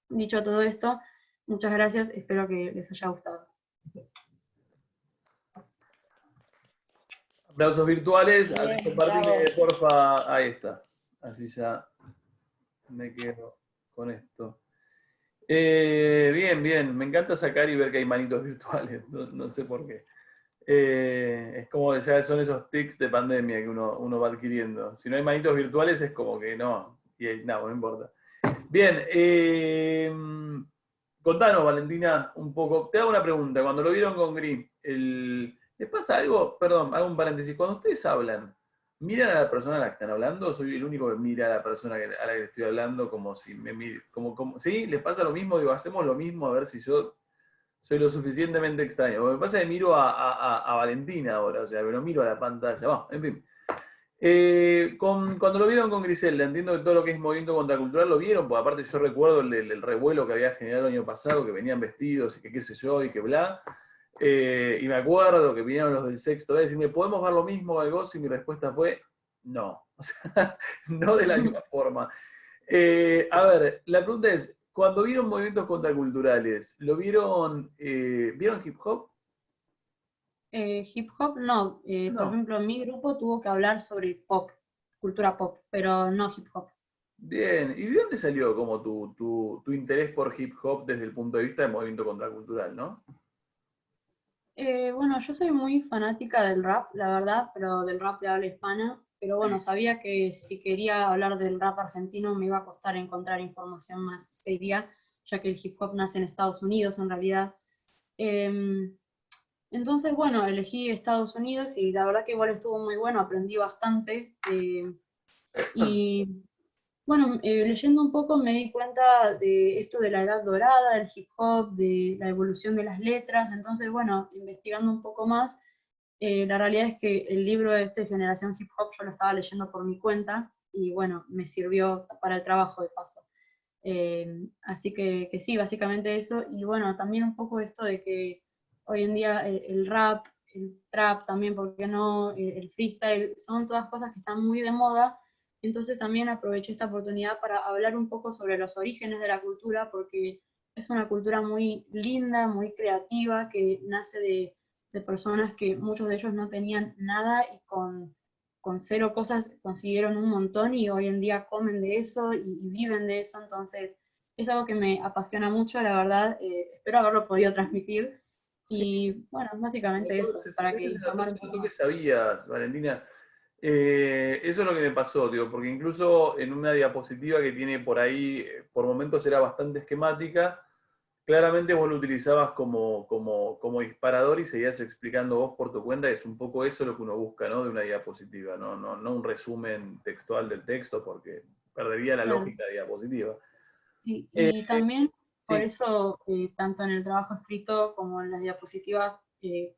Dicho todo esto, muchas gracias, espero que les haya gustado. Aplausos virtuales. Bien, Compartime, bravo. porfa. Ahí está. Así ya me quedo con esto. Bien, bien. Me encanta sacar y ver que hay manitos virtuales. No sé por qué. Es como ya son esos tics de pandemia que uno va adquiriendo. Si no hay manitos virtuales es como que no. Y no importa. Bien. Contanos, Valentina, un poco. Te hago una pregunta. Cuando lo vieron con Gris, ¿les pasa algo? Perdón, hago un paréntesis. Cuando ustedes hablan, ¿miran a la persona a la que están hablando? ¿O soy el único que mira a la persona a la que estoy hablando como si me mire? ¿Sí? ¿Les pasa lo mismo? Digo, hacemos lo mismo a ver si yo soy lo suficientemente extraño. Porque me pasa que miro a Valentina ahora, o sea, pero miro a la pantalla. Bueno, en fin. Cuando lo vieron con Griselda, entiendo que todo lo que es movimiento contracultural lo vieron, porque aparte yo recuerdo el revuelo que había generado el año pasado, que venían vestidos y que qué sé yo y que bla. Y me acuerdo que vinieron los del sexto a decirme, ¿podemos ver lo mismo algo? Y mi respuesta fue, no. O sea, no de la misma forma. A ver, la pregunta es, cuando vieron movimientos contraculturales, ¿vieron hip hop? Hip hop no, por No. ejemplo, mi grupo tuvo que hablar sobre pop, cultura pop, pero no hip hop. Bien, ¿y de dónde salió como tu interés por hip hop desde el punto de vista del movimiento contracultural, no? Bueno, yo soy muy fanática del rap, la verdad, pero del rap de habla hispana, pero bueno, Sí. sabía que si quería hablar del rap argentino me iba a costar encontrar información más seria, ya que el hip hop nace en Estados Unidos en realidad. Em, entonces, bueno, elegí Estados Unidos y la verdad que igual estuvo muy bueno, aprendí bastante. Y bueno, leyendo un poco me di cuenta de esto de la edad dorada, del hip hop, de la evolución de las letras. Entonces, bueno, investigando un poco más, la realidad es que el libro de Generación Hip Hop yo lo estaba leyendo por mi cuenta y bueno, me sirvió para el trabajo de paso. Así que sí, básicamente eso. Y bueno, también un poco esto de que hoy en día el rap, el trap también, ¿por qué no? El freestyle, son todas cosas que están muy de moda. Entonces también aproveché esta oportunidad para hablar un poco sobre los orígenes de la cultura, porque es una cultura muy linda, muy creativa, que nace de personas que muchos de ellos no tenían nada y con cero cosas consiguieron un montón y hoy en día comen de eso y viven de eso. Entonces es algo que me apasiona mucho, la verdad. Espero haberlo podido transmitir. Sí, Y bueno, básicamente eso, para que informar un se poco notó que más. sabías, Valentina. Eso es lo que me pasó, digo, porque incluso en una diapositiva que tiene por ahí, por momentos era bastante esquemática, claramente vos lo utilizabas como disparador y seguías explicando vos por tu cuenta, y es un poco eso lo que uno busca, ¿no? De una diapositiva, no un resumen textual del texto, porque perdería la Claro. lógica de diapositiva. Sí, Eh, y también por sí, eso, tanto en el trabajo escrito como en las diapositivas,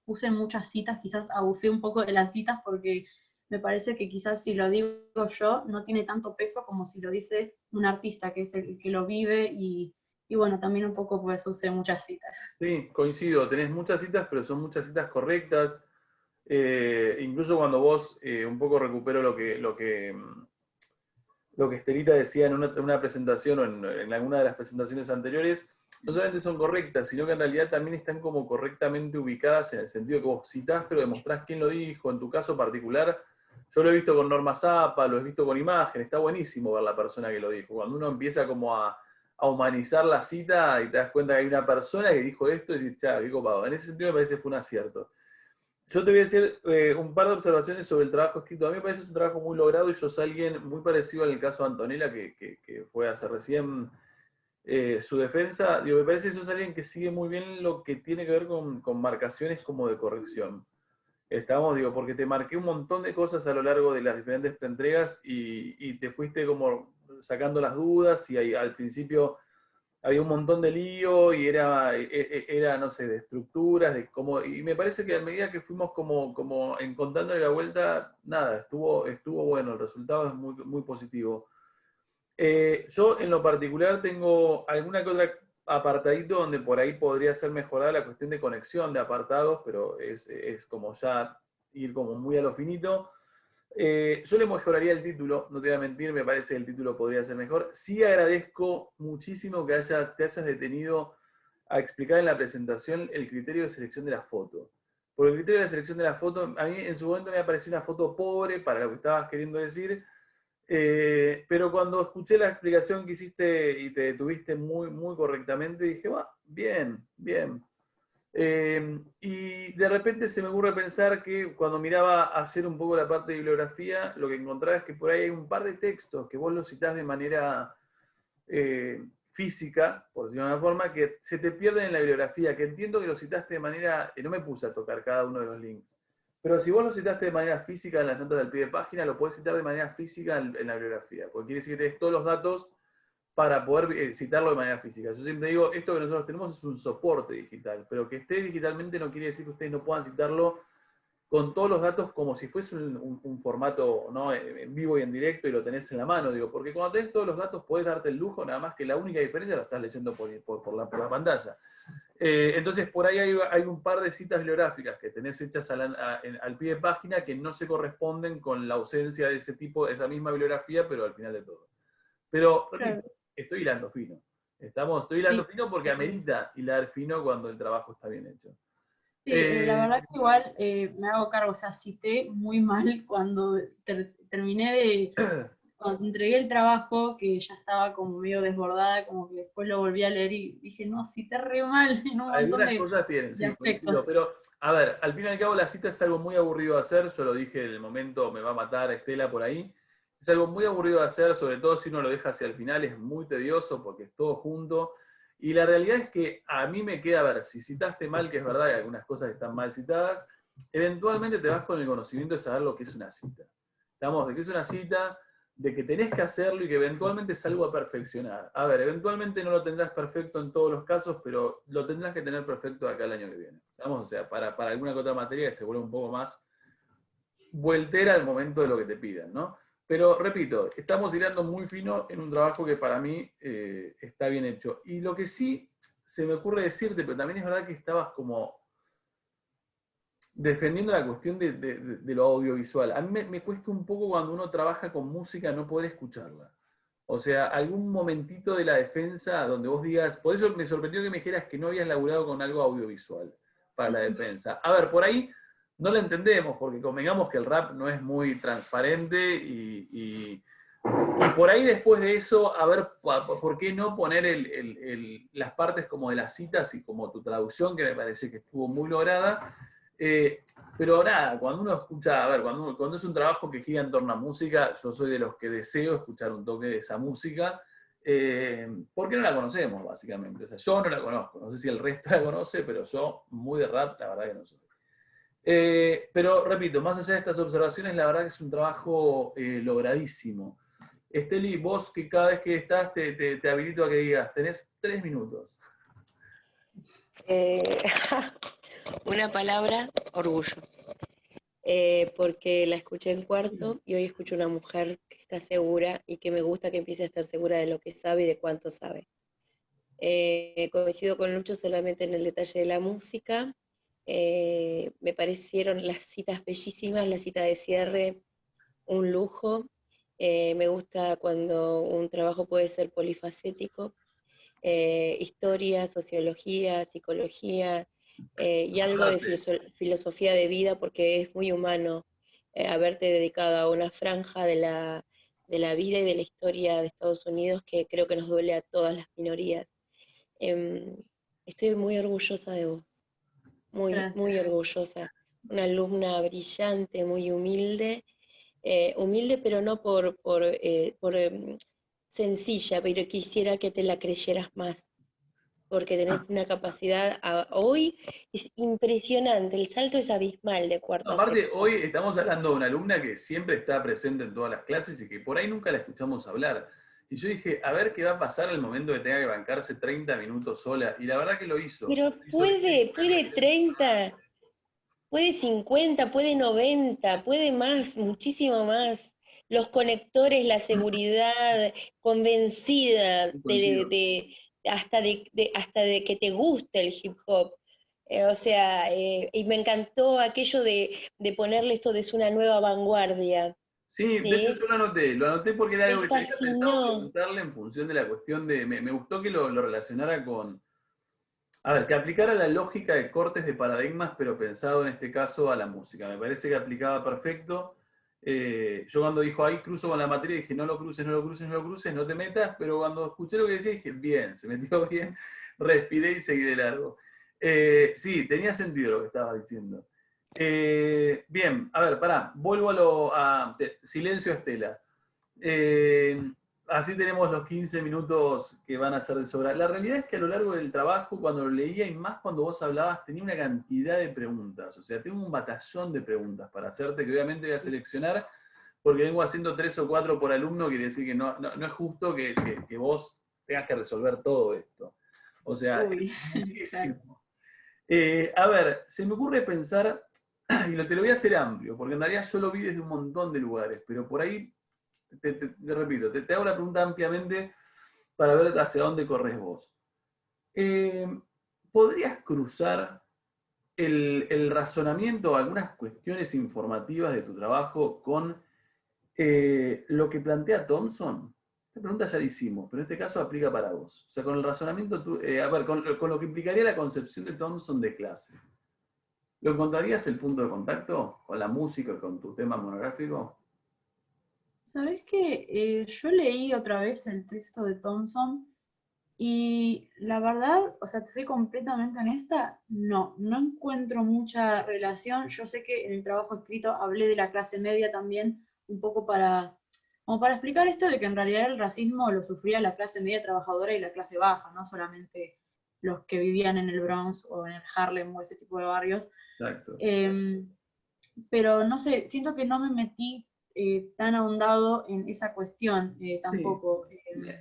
puse muchas citas, quizás abusé un poco de las citas porque me parece que quizás si lo digo yo no tiene tanto peso como si lo dice un artista, que es el que lo vive, y bueno, también un poco por eso usé muchas citas. sí, coincido, tenés muchas citas, pero son muchas citas correctas. Incluso cuando vos, un poco recupero lo que Estelita decía en una presentación o en alguna de las presentaciones anteriores, no solamente son correctas, sino que en realidad también están como correctamente ubicadas en el sentido que vos citás, pero demostrás quién lo dijo. En tu caso particular, yo lo he visto con Norma Zappa, lo he visto con imagen, está buenísimo ver la persona que lo dijo. Cuando uno empieza como a humanizar la cita y te das cuenta que hay una persona que dijo esto y dices, qué copado. En ese sentido me parece que fue un acierto. Yo te voy a decir un par de observaciones sobre el trabajo escrito. A mí me parece que es un trabajo muy logrado y sos alguien muy parecido al caso de Antonella, que fue hace recién su defensa. Digo, me parece que sos alguien que sigue muy bien lo que tiene que ver con marcaciones como de corrección. Estamos, digo, porque te marqué un montón de cosas a lo largo de las diferentes entregas y te fuiste como sacando las dudas y ahí, al principio había un montón de lío y era, no sé, de estructuras, de cómo, y me parece que a medida que fuimos como encontrándole la vuelta, nada, estuvo bueno, el resultado es muy, muy positivo. Yo en lo particular tengo alguna que otra apartadito donde por ahí podría ser mejorada la cuestión de conexión de apartados, pero es como ya ir como muy a lo finito. Yo le mejoraría el título, no te voy a mentir, me parece que el título podría ser mejor. Sí agradezco muchísimo que te hayas detenido a explicar en la presentación el criterio de selección de la foto. Por el criterio de selección de la foto, a mí en su momento me pareció una foto pobre para lo que estabas queriendo decir, pero cuando escuché la explicación que hiciste y te detuviste muy, muy correctamente, dije, va, bien, bien. Y de repente se me ocurre pensar que cuando miraba hacer un poco la parte de bibliografía, lo que encontraba es que por ahí hay un par de textos que vos los citás de manera física, por decirlo de una forma, que se te pierden en la bibliografía, que entiendo que los citaste de manera, no me puse a tocar cada uno de los links, pero si vos lo citaste de manera física en las notas del pie de página, lo podés citar de manera física en la bibliografía, porque quiere decir que tenés todos los datos para poder citarlo de manera física. Yo siempre digo, esto que nosotros tenemos es un soporte digital, pero que esté digitalmente no quiere decir que ustedes no puedan citarlo con todos los datos como si fuese un formato, ¿no?, en vivo y en directo y lo tenés en la mano, digo, porque cuando tenés todos los datos podés darte el lujo, nada más que la única diferencia la estás leyendo por la pantalla. Entonces, por ahí hay un par de citas bibliográficas que tenés hechas al pie de página que no se corresponden con la ausencia de ese tipo, de esa misma bibliografía, pero al final de todo. Pero, Claro, repito, estoy hilando fino. Estoy hilando sí. fino porque amerita hilar fino cuando el trabajo está bien hecho. Sí, la Eh, verdad que igual me hago cargo, o sea, cité muy mal cuando terminé cuando entregué el trabajo, que ya estaba como medio desbordada, como que después lo volví a leer y dije, no, cité re mal en un montón Algunas cosas tienen, de sí, coincido, aspectos. pero a ver, al fin y al cabo la cita es algo muy aburrido de hacer, yo lo dije en el momento, me va a matar Estela por ahí, es algo muy aburrido de hacer, sobre todo si uno lo deja hacia el final, es muy tedioso porque es todo junto, y la realidad es que a mí me queda, a ver, si citaste mal, que es verdad que algunas cosas están mal citadas, eventualmente te vas con el conocimiento de saber lo que es una cita. Estamos, de que es una cita, de que tenés que hacerlo y que eventualmente es algo a perfeccionar. A ver, eventualmente no lo tendrás perfecto en todos los casos, pero lo tendrás que tener perfecto de acá el año que viene. Vamos, o sea, para alguna que otra materia que se vuelva un poco más vueltera al momento de lo que te pidan, ¿no? Pero repito, estamos hilando muy fino en un trabajo que para mí está bien hecho. Y lo que sí se me ocurre decirte, pero también es verdad que estabas como defendiendo la cuestión de lo audiovisual. A mí me cuesta un poco cuando uno trabaja con música no poder escucharla. O sea, algún momentito de la defensa donde vos digas, por eso me sorprendió que me dijeras que no habías laburado con algo audiovisual para la defensa. A ver, por ahí no lo entendemos, porque convengamos que el rap no es muy transparente y Y por ahí después de eso, a ver, ¿por qué no poner las partes como de las citas y como tu traducción, que me parece que estuvo muy lograda? Pero nada, cuando uno escucha, a ver, cuando es un trabajo que gira en torno a música, yo soy de los que deseo escuchar un toque de esa música, porque no la conocemos, básicamente. O sea, yo no la conozco, no sé si el resto la conoce, pero yo, muy de rap, la verdad que no soy. Pero repito, más allá de estas observaciones, la verdad que es un trabajo logradísimo. Esteli, vos que cada vez que estás te habilito a que digas, tenés 3 minutos. Eh, una palabra, orgullo. Porque la escuché en cuarto y hoy escucho una mujer que está segura y que me gusta que empiece a estar segura de lo que sabe y de cuánto sabe. Coincido con Lucho solamente en el detalle de la música. Me parecieron las citas bellísimas, la cita de cierre, un lujo. Me gusta cuando un trabajo puede ser polifacético, historia, sociología, psicología, y algo de filosofía de vida, porque es muy humano haberte dedicado a una franja de la vida y de la historia de Estados Unidos que creo que nos duele a todas las minorías. Estoy muy orgullosa de vos, muy orgullosa. Una alumna brillante, muy humilde, humilde pero no por sencilla, pero quisiera que te la creyeras más, porque tenés una capacidad, hoy es impresionante, el salto es abismal de cuarto a Aparte, sexto. hoy estamos hablando de una alumna que siempre está presente en todas las clases y que por ahí nunca la escuchamos hablar. Y yo dije, a ver qué va a pasar el momento que tenga que bancarse 30 minutos sola. Y la verdad que lo hizo. Pero puede 30, puede 50, puede 90, puede más, muchísimo más. Los conectores, la seguridad, convencida Coincido. hasta de que te guste el hip hop. O sea, y me encantó aquello de ponerle esto de es una nueva vanguardia, Sí, de hecho ¿sí? yo lo anoté porque era algo Me que tenía pensado fascinó. preguntarle en función de la cuestión de, me gustó que lo relacionara con, a ver, que aplicara la lógica de cortes de paradigmas, pero pensado en este caso a la música. Me parece que aplicaba perfecto. Yo cuando dijo ahí cruzo con la materia dije no lo cruces, no lo cruces, no lo cruces, no te metas, pero cuando escuché lo que decía dije bien, se metió bien, respiré y seguí de largo. Sí, tenía sentido lo que estabas diciendo. Bien, a ver, pará, vuelvo silencio, Estela. Eh, Así tenemos los 15 minutos que van a ser de sobra. La realidad es que a lo largo del trabajo, cuando lo leía y más cuando vos hablabas, tenía una cantidad de preguntas. O sea, tengo un batallón de preguntas para hacerte, que obviamente voy a seleccionar, porque vengo haciendo 3 o 4 por alumno, quiere decir que no es justo que vos tengas que resolver todo esto. O sea, es Uy, claro. muchísimo. A ver, se me ocurre pensar, y te lo voy a hacer amplio, porque en realidad yo lo vi desde un montón de lugares, pero por ahí te repito, te hago la pregunta ampliamente para ver hacia dónde corres vos. Eh, ¿Podrías cruzar el razonamiento o algunas cuestiones informativas de tu trabajo con lo que plantea Thompson? Esta pregunta ya la hicimos, pero en este caso aplica para vos. O sea, con el razonamiento, a ver, con lo que implicaría la concepción de Thompson de clase. ¿Lo encontrarías el punto de contacto con la música, con tu tema monográfico? ¿Sabés qué? Yo leí otra vez el texto de Thompson y la verdad, o sea, te soy completamente honesta, no encuentro mucha relación. Yo sé que en el trabajo escrito hablé de la clase media también, un poco como para explicar esto de que en realidad el racismo lo sufría la clase media trabajadora y la clase baja, no solamente los que vivían en el Bronx o en el Harlem o ese tipo de barrios. Exacto. Pero no sé, siento que no me metí tan ahondado en esa cuestión Sí. tampoco.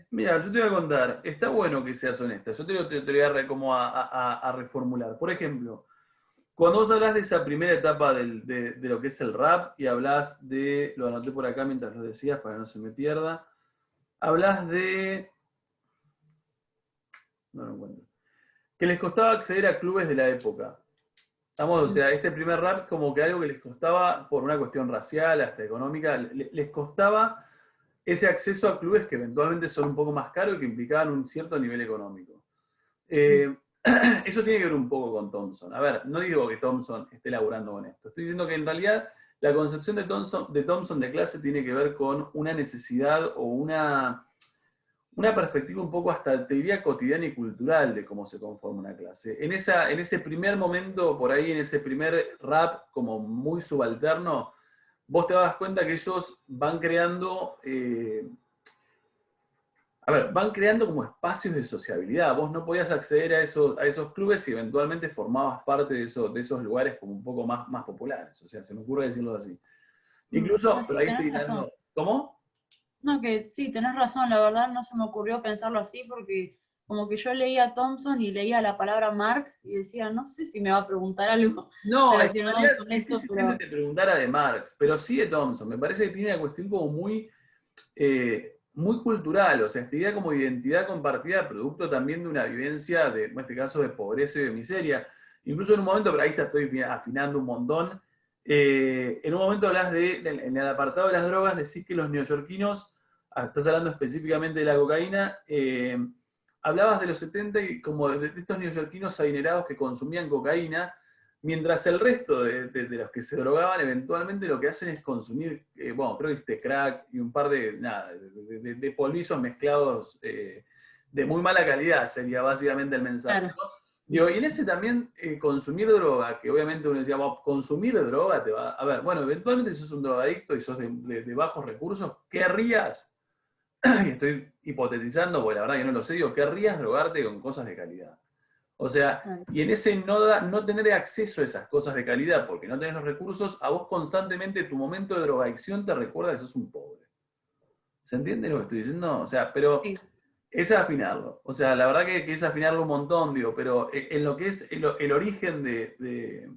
Mira, yo te voy a contar, está bueno que seas honesta, yo te voy como a reformular. Por ejemplo, cuando vos hablas de esa primera etapa de lo que es el rap y hablas de, lo anoté por acá mientras lo decías para que no se me pierda, hablas de, no lo encuentro, que les costaba acceder a clubes de la época. Vamos, o sea, este primer rap como que algo que les costaba por una cuestión racial, hasta económica, les costaba ese acceso a clubes que eventualmente son un poco más caros y que implicaban un cierto nivel económico. Eso tiene que ver un poco con Thompson. A ver, no digo que Thompson esté laburando con esto. Estoy diciendo que en realidad la concepción de Thompson de clase tiene que ver con una necesidad o una perspectiva un poco hasta, te diría, cotidiana y cultural de cómo se conforma una clase. En ese primer momento, por ahí, en ese primer rap como muy subalterno, vos te das cuenta que ellos van creando, van creando como espacios de sociabilidad. Vos no podías acceder a esos clubes si eventualmente formabas parte de esos lugares como un poco más populares. O sea, se me ocurre decirlo así. Incluso, No, pero sí, ahí estoy tenés razón. dando, ¿cómo? No, que sí, tenés razón, la verdad no se me ocurrió pensarlo así porque como que yo leía a Thompson y leía la palabra Marx y decía, no sé si me va a preguntar algo No, es que en relacionado realidad con esto, difícilmente pero te preguntara de Marx, pero sí de Thompson. Me parece que tiene una cuestión como muy cultural, o sea, esta idea como identidad compartida, producto también de una vivencia, en este caso, de pobreza y de miseria. Incluso en un momento, pero ahí ya estoy afinando un montón, en un momento hablas en el apartado de las drogas, decís que los neoyorquinos, estás hablando específicamente de la cocaína, hablabas de los 70 y como de estos neoyorquinos adinerados que consumían cocaína, mientras el resto de los que se drogaban eventualmente lo que hacen es consumir, bueno, creo que este crack y un par de polvizos mezclados de muy mala calidad, sería básicamente el mensaje, claro. ¿no? Digo, y en ese también consumir droga, que obviamente uno decía, bueno, consumir droga te va. A ver, bueno, eventualmente si sos un drogadicto y sos de bajos recursos, querrías, y estoy hipotetizando, porque la verdad que no lo sé, digo, querrías drogarte con cosas de calidad. O sea, Claro. y en ese no tener acceso a esas cosas de calidad porque no tenés los recursos, a vos constantemente tu momento de drogadicción te recuerda que sos un pobre. ¿Se entiende lo que estoy diciendo? O sea, pero Sí. es afinarlo. O sea, la verdad que es afinarlo un montón, digo, pero en lo que es el origen de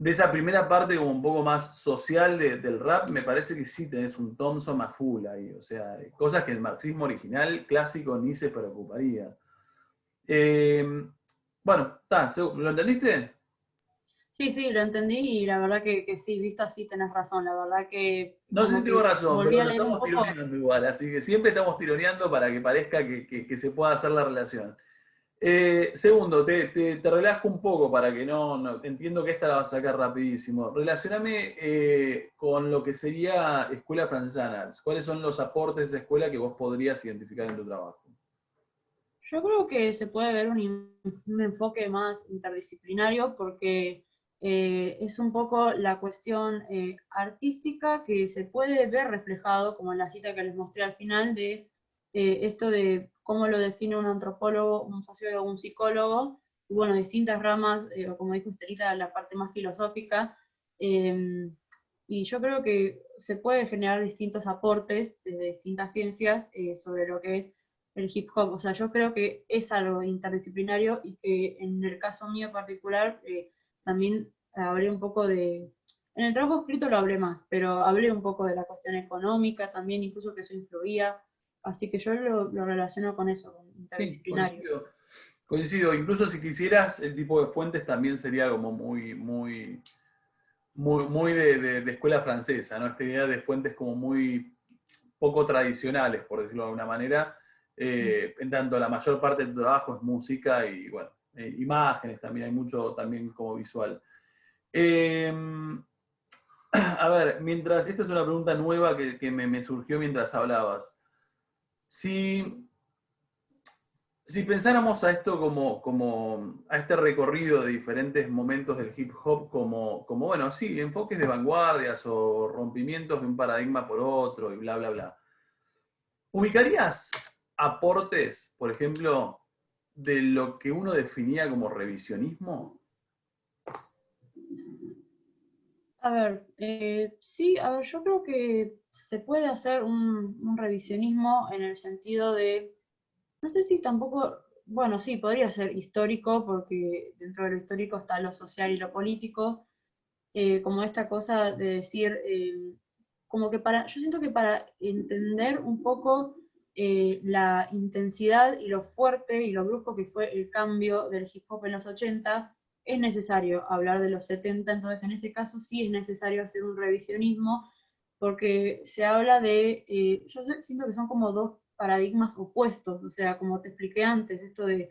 esa primera parte como un poco más social del rap, me parece que sí tenés un Thompson a full ahí. O sea, cosas que el marxismo original clásico ni se preocuparía. Eh, bueno, ¿lo entendiste? Sí, sí, lo entendí y la verdad que sí, visto así tenés razón, la verdad que No sé si como tengo que razón, volví pero a lo leer un estamos poco. tironeando igual, así que siempre estamos tironeando para que parezca que se pueda hacer la relación. Segundo, te relajo un poco para que entiendo que esta la vas a sacar rapidísimo. Relacioname con lo que sería Escuela Francesana. ¿Cuáles son los aportes de esa escuela que vos podrías identificar en tu trabajo? Yo creo que se puede ver un enfoque más interdisciplinario porque es un poco la cuestión artística que se puede ver reflejado, como en la cita que les mostré al final, de esto de cómo lo define un antropólogo, un sociólogo, un psicólogo, y bueno, distintas ramas, o como dijo Estelita, la parte más filosófica. Y yo creo que se puede generar distintos aportes desde distintas ciencias sobre lo que es el hip hop. O sea, yo creo que es algo interdisciplinario y que en el caso mío particular también hablé un poco de, en el trabajo escrito lo hablé más, pero hablé un poco de la cuestión económica también, incluso que eso influía. Así que yo lo relaciono con eso, con Sí, interdisciplinario. coincido. Coincido. Incluso si quisieras, el tipo de fuentes también sería como muy de escuela francesa, ¿no? Esta idea de fuentes como muy poco tradicionales, por decirlo de alguna manera. En tanto, la mayor parte del trabajo es música y, bueno, imágenes también, hay mucho también como visual. Eh, a ver, esta es una pregunta nueva que me surgió mientras hablabas. Si Si pensáramos a esto como a este recorrido de diferentes momentos del hip hop como bueno, sí, enfoques de vanguardias o rompimientos de un paradigma por otro y bla, bla, bla. ¿Ubicarías aportes, por ejemplo, de lo que uno definía como revisionismo? A ver, sí, a ver, yo creo que se puede hacer un revisionismo en el sentido de, no sé si tampoco, bueno, sí, podría ser histórico, porque dentro de lo histórico está lo social y lo político, como esta cosa de decir, como que yo siento que para entender un poco la intensidad y lo fuerte y lo brusco que fue el cambio del hip hop en los 80, es necesario hablar de los 70, entonces en ese caso sí es necesario hacer un revisionismo, porque se habla de, yo siento que son como dos paradigmas opuestos, o sea, como te expliqué antes, esto de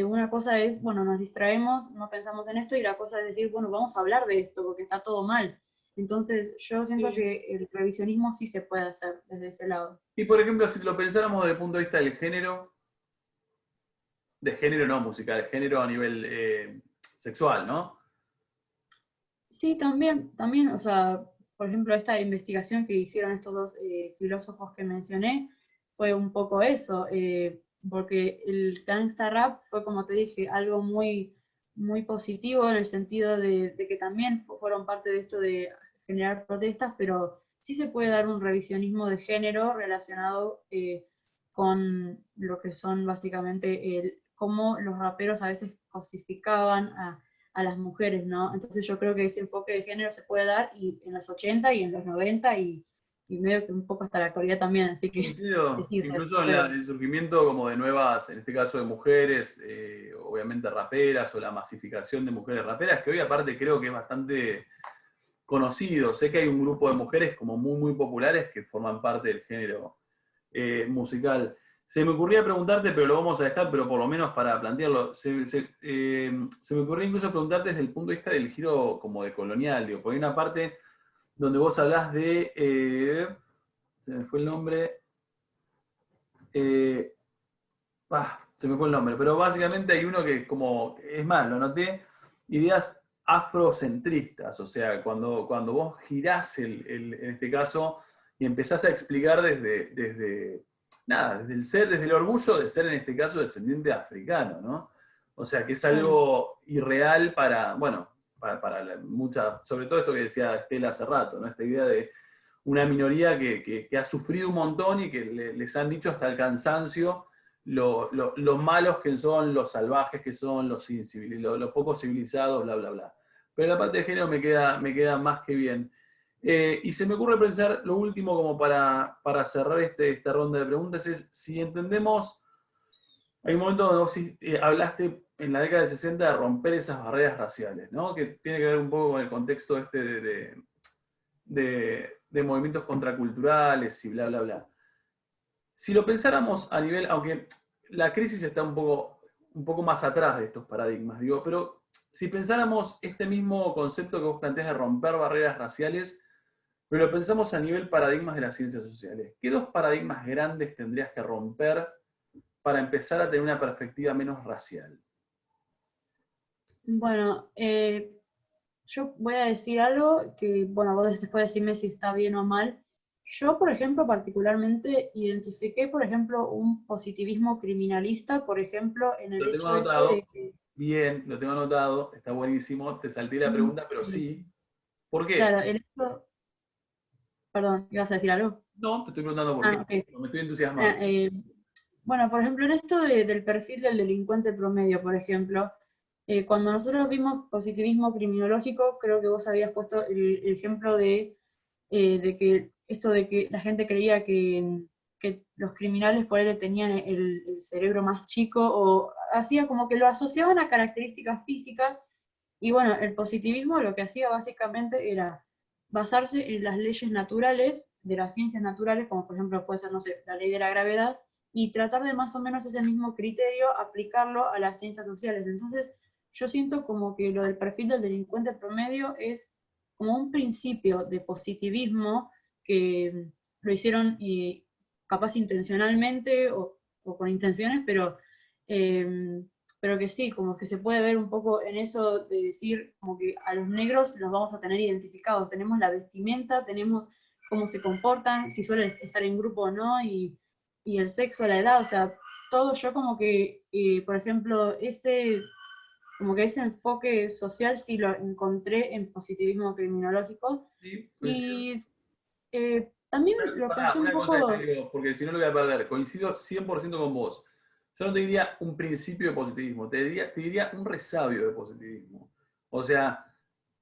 una cosa es, bueno, nos distraemos, no pensamos en esto, y la cosa es decir, bueno, vamos a hablar de esto porque está todo mal. Entonces yo siento Sí. que el revisionismo sí se puede hacer desde ese lado. Y por ejemplo, si lo pensáramos desde el punto de vista del género, de género no musical, género a nivel sexual, ¿no? Sí, también, o sea, por ejemplo, esta investigación que hicieron estos dos filósofos que mencioné fue un poco eso, porque el gangsta rap fue, como te dije, algo muy positivo en el sentido de que también fueron parte de esto de generar protestas, pero sí se puede dar un revisionismo de género relacionado con lo que son básicamente cómo los raperos a veces cosificaban a las mujeres, ¿no? Entonces yo creo que ese enfoque de género se puede dar y en los 80 y en los 90 y medio que un poco hasta la actualidad también, así que Coincido, sí, o sea, incluso en el surgimiento como de nuevas, en este caso de mujeres, obviamente raperas, o la masificación de mujeres raperas, que hoy aparte creo que es bastante conocido. Sé que hay un grupo de mujeres como muy populares que forman parte del género musical. Se me ocurría preguntarte, pero lo vamos a dejar, pero por lo menos para plantearlo, se me ocurría incluso preguntarte desde el punto de vista del giro como de colonial, digo, porque hay una parte donde vos hablás de, se me fue el nombre, eh, se me fue el nombre, pero básicamente hay uno que como, es más, lo anoté, ideas afrocentristas, o sea, cuando vos girás en este caso y empezás a explicar nada, desde el ser, desde el orgullo de ser en este caso descendiente africano, ¿no? O sea, que es algo irreal para, bueno, sobre todo esto que decía Estela hace rato, ¿no? Esta idea de una minoría que ha sufrido un montón y que les han dicho hasta el cansancio lo malos que son, los salvajes que son, los poco civilizados, bla, bla, bla. Pero la parte de género me queda más que bien. Y se me ocurre pensar, lo último como para cerrar esta ronda de preguntas, es si entendemos, hay un momento donde vos hablaste en la década del 60 de romper esas barreras raciales, ¿no? Que tiene que ver un poco con el contexto este de movimientos contraculturales y bla, bla, bla. Si lo pensáramos a nivel, aunque la crisis está un poco más atrás de estos paradigmas, digo, pero si pensáramos este mismo concepto que vos planteás de romper barreras raciales, pero lo pensamos a nivel paradigmas de las ciencias sociales, ¿qué dos paradigmas grandes tendrías que romper para empezar a tener una perspectiva menos racial? bueno, yo voy a decir algo que, bueno, vos después decime si está bien o mal. Yo, por ejemplo, particularmente identifiqué, por ejemplo, un positivismo criminalista, por ejemplo, en el Lo tengo hecho este anotado, de que, bien, lo tengo anotado, está buenísimo, te salté la pregunta, pero sí. ¿Por qué? claro, el hecho, perdón, ¿ibas a decir algo? No, te estoy preguntando por Ah, qué, ok. me estoy Ah, entusiasmando. bueno, por ejemplo, en esto del perfil del delincuente promedio, por ejemplo, cuando nosotros vimos positivismo criminológico, creo que vos habías puesto el ejemplo de que esto de que la gente creía que los criminales por él tenían el cerebro más chico, o hacía como que lo asociaban a características físicas, y bueno, el positivismo lo que hacía básicamente era basarse en las leyes naturales, de las ciencias naturales, como por ejemplo puede ser, no sé, la ley de la gravedad, y tratar de más o menos ese mismo criterio aplicarlo a las ciencias sociales. Entonces, yo siento como que lo del perfil del delincuente promedio es como un principio de positivismo que lo hicieron y capaz intencionalmente o con intenciones, eh, pero que sí, como que se puede ver un poco en eso de decir como que a los negros los vamos a tener identificados, tenemos la vestimenta, tenemos cómo se comportan, si suelen estar en grupo o no, y el sexo, la edad, o sea, todo yo como que, por ejemplo, como que ese enfoque social sí lo encontré en positivismo criminológico, Sí, coincido. y también lo Pará, pensé un una cosa que te poco, digo, porque si no lo voy a perder. Coincido 100% con vos. Yo no te diría un principio de positivismo, te diría un resabio de positivismo. O sea,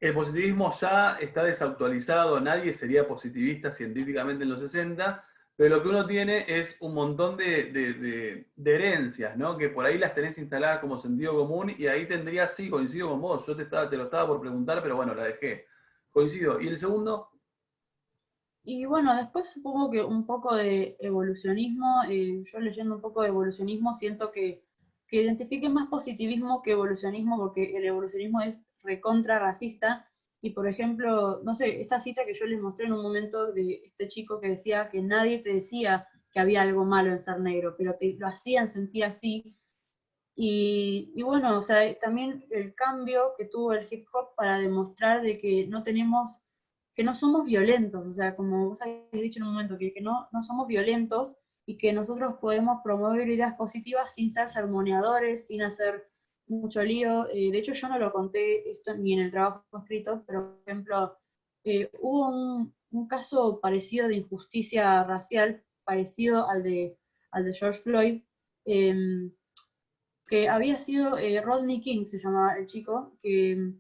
el positivismo ya está desactualizado, nadie sería positivista científicamente en los 60, pero lo que uno tiene es un montón de herencias, ¿no? Que por ahí las tenés instaladas como sentido común y ahí tendría, sí, coincido con vos, yo te lo estaba por preguntar, pero bueno, la dejé. Coincido. ¿Y el segundo? y bueno, después supongo que un poco de evolucionismo, yo leyendo un poco de evolucionismo siento que identifique más positivismo que evolucionismo, porque el evolucionismo es recontra racista, Y por ejemplo, no sé, esta cita que yo les mostré en un momento de este chico que decía que nadie te decía que había algo malo en ser negro, pero te lo hacían sentir así. Y bueno, o sea, también el cambio que tuvo el hip hop para demostrar de que no tenemos, que no somos violentos, o sea, como vos habéis dicho en un momento, que no somos violentos y que nosotros podemos promover ideas positivas sin ser sermoneadores, sin hacer mucho lío. De hecho, yo no lo conté esto ni en el trabajo escrito, pero por ejemplo, hubo un caso parecido de injusticia racial, parecido al de George Floyd, que había sido Rodney King, se llamaba el chico, que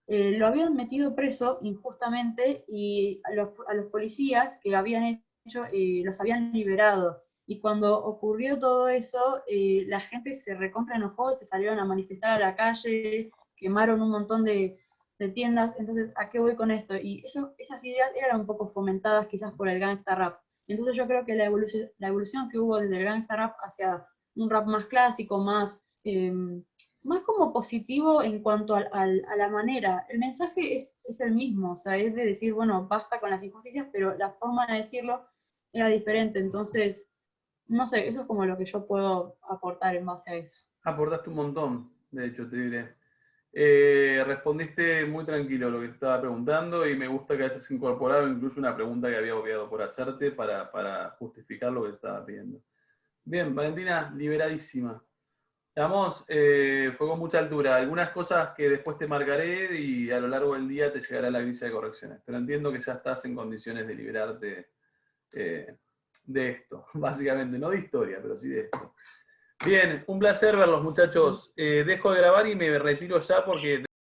lo habían metido preso injustamente y a los policías que habían hecho, los habían liberado. Y cuando ocurrió todo eso, la gente se recontra enojó y se salieron a manifestar a la calle, quemaron un montón de tiendas. Entonces, ¿a qué voy con esto? Y esas ideas eran un poco fomentadas quizás por el gangsta rap. Entonces yo creo que la evolución que hubo desde el gangsta rap hacia un rap más clásico, más como positivo en cuanto a la manera. El mensaje es el mismo, o sea, es de decir, bueno, basta con las injusticias, pero la forma de decirlo era diferente. Entonces, no sé, eso es como lo que yo puedo aportar en base a eso. Aportaste un montón, de hecho, te diré. Respondiste muy tranquilo lo que te estaba preguntando y me gusta que hayas incorporado incluso una pregunta que había obviado por hacerte para justificar lo que te estaba pidiendo. Bien, Valentina, liberadísima. Vamos, fue con mucha altura. Algunas cosas que después te marcaré y a lo largo del día te llegará la grilla de correcciones. Pero entiendo que ya estás en condiciones de liberarte de esto, básicamente. No de historia, pero sí de esto. Bien, un placer verlos, muchachos. Dejo de grabar y me retiro ya porque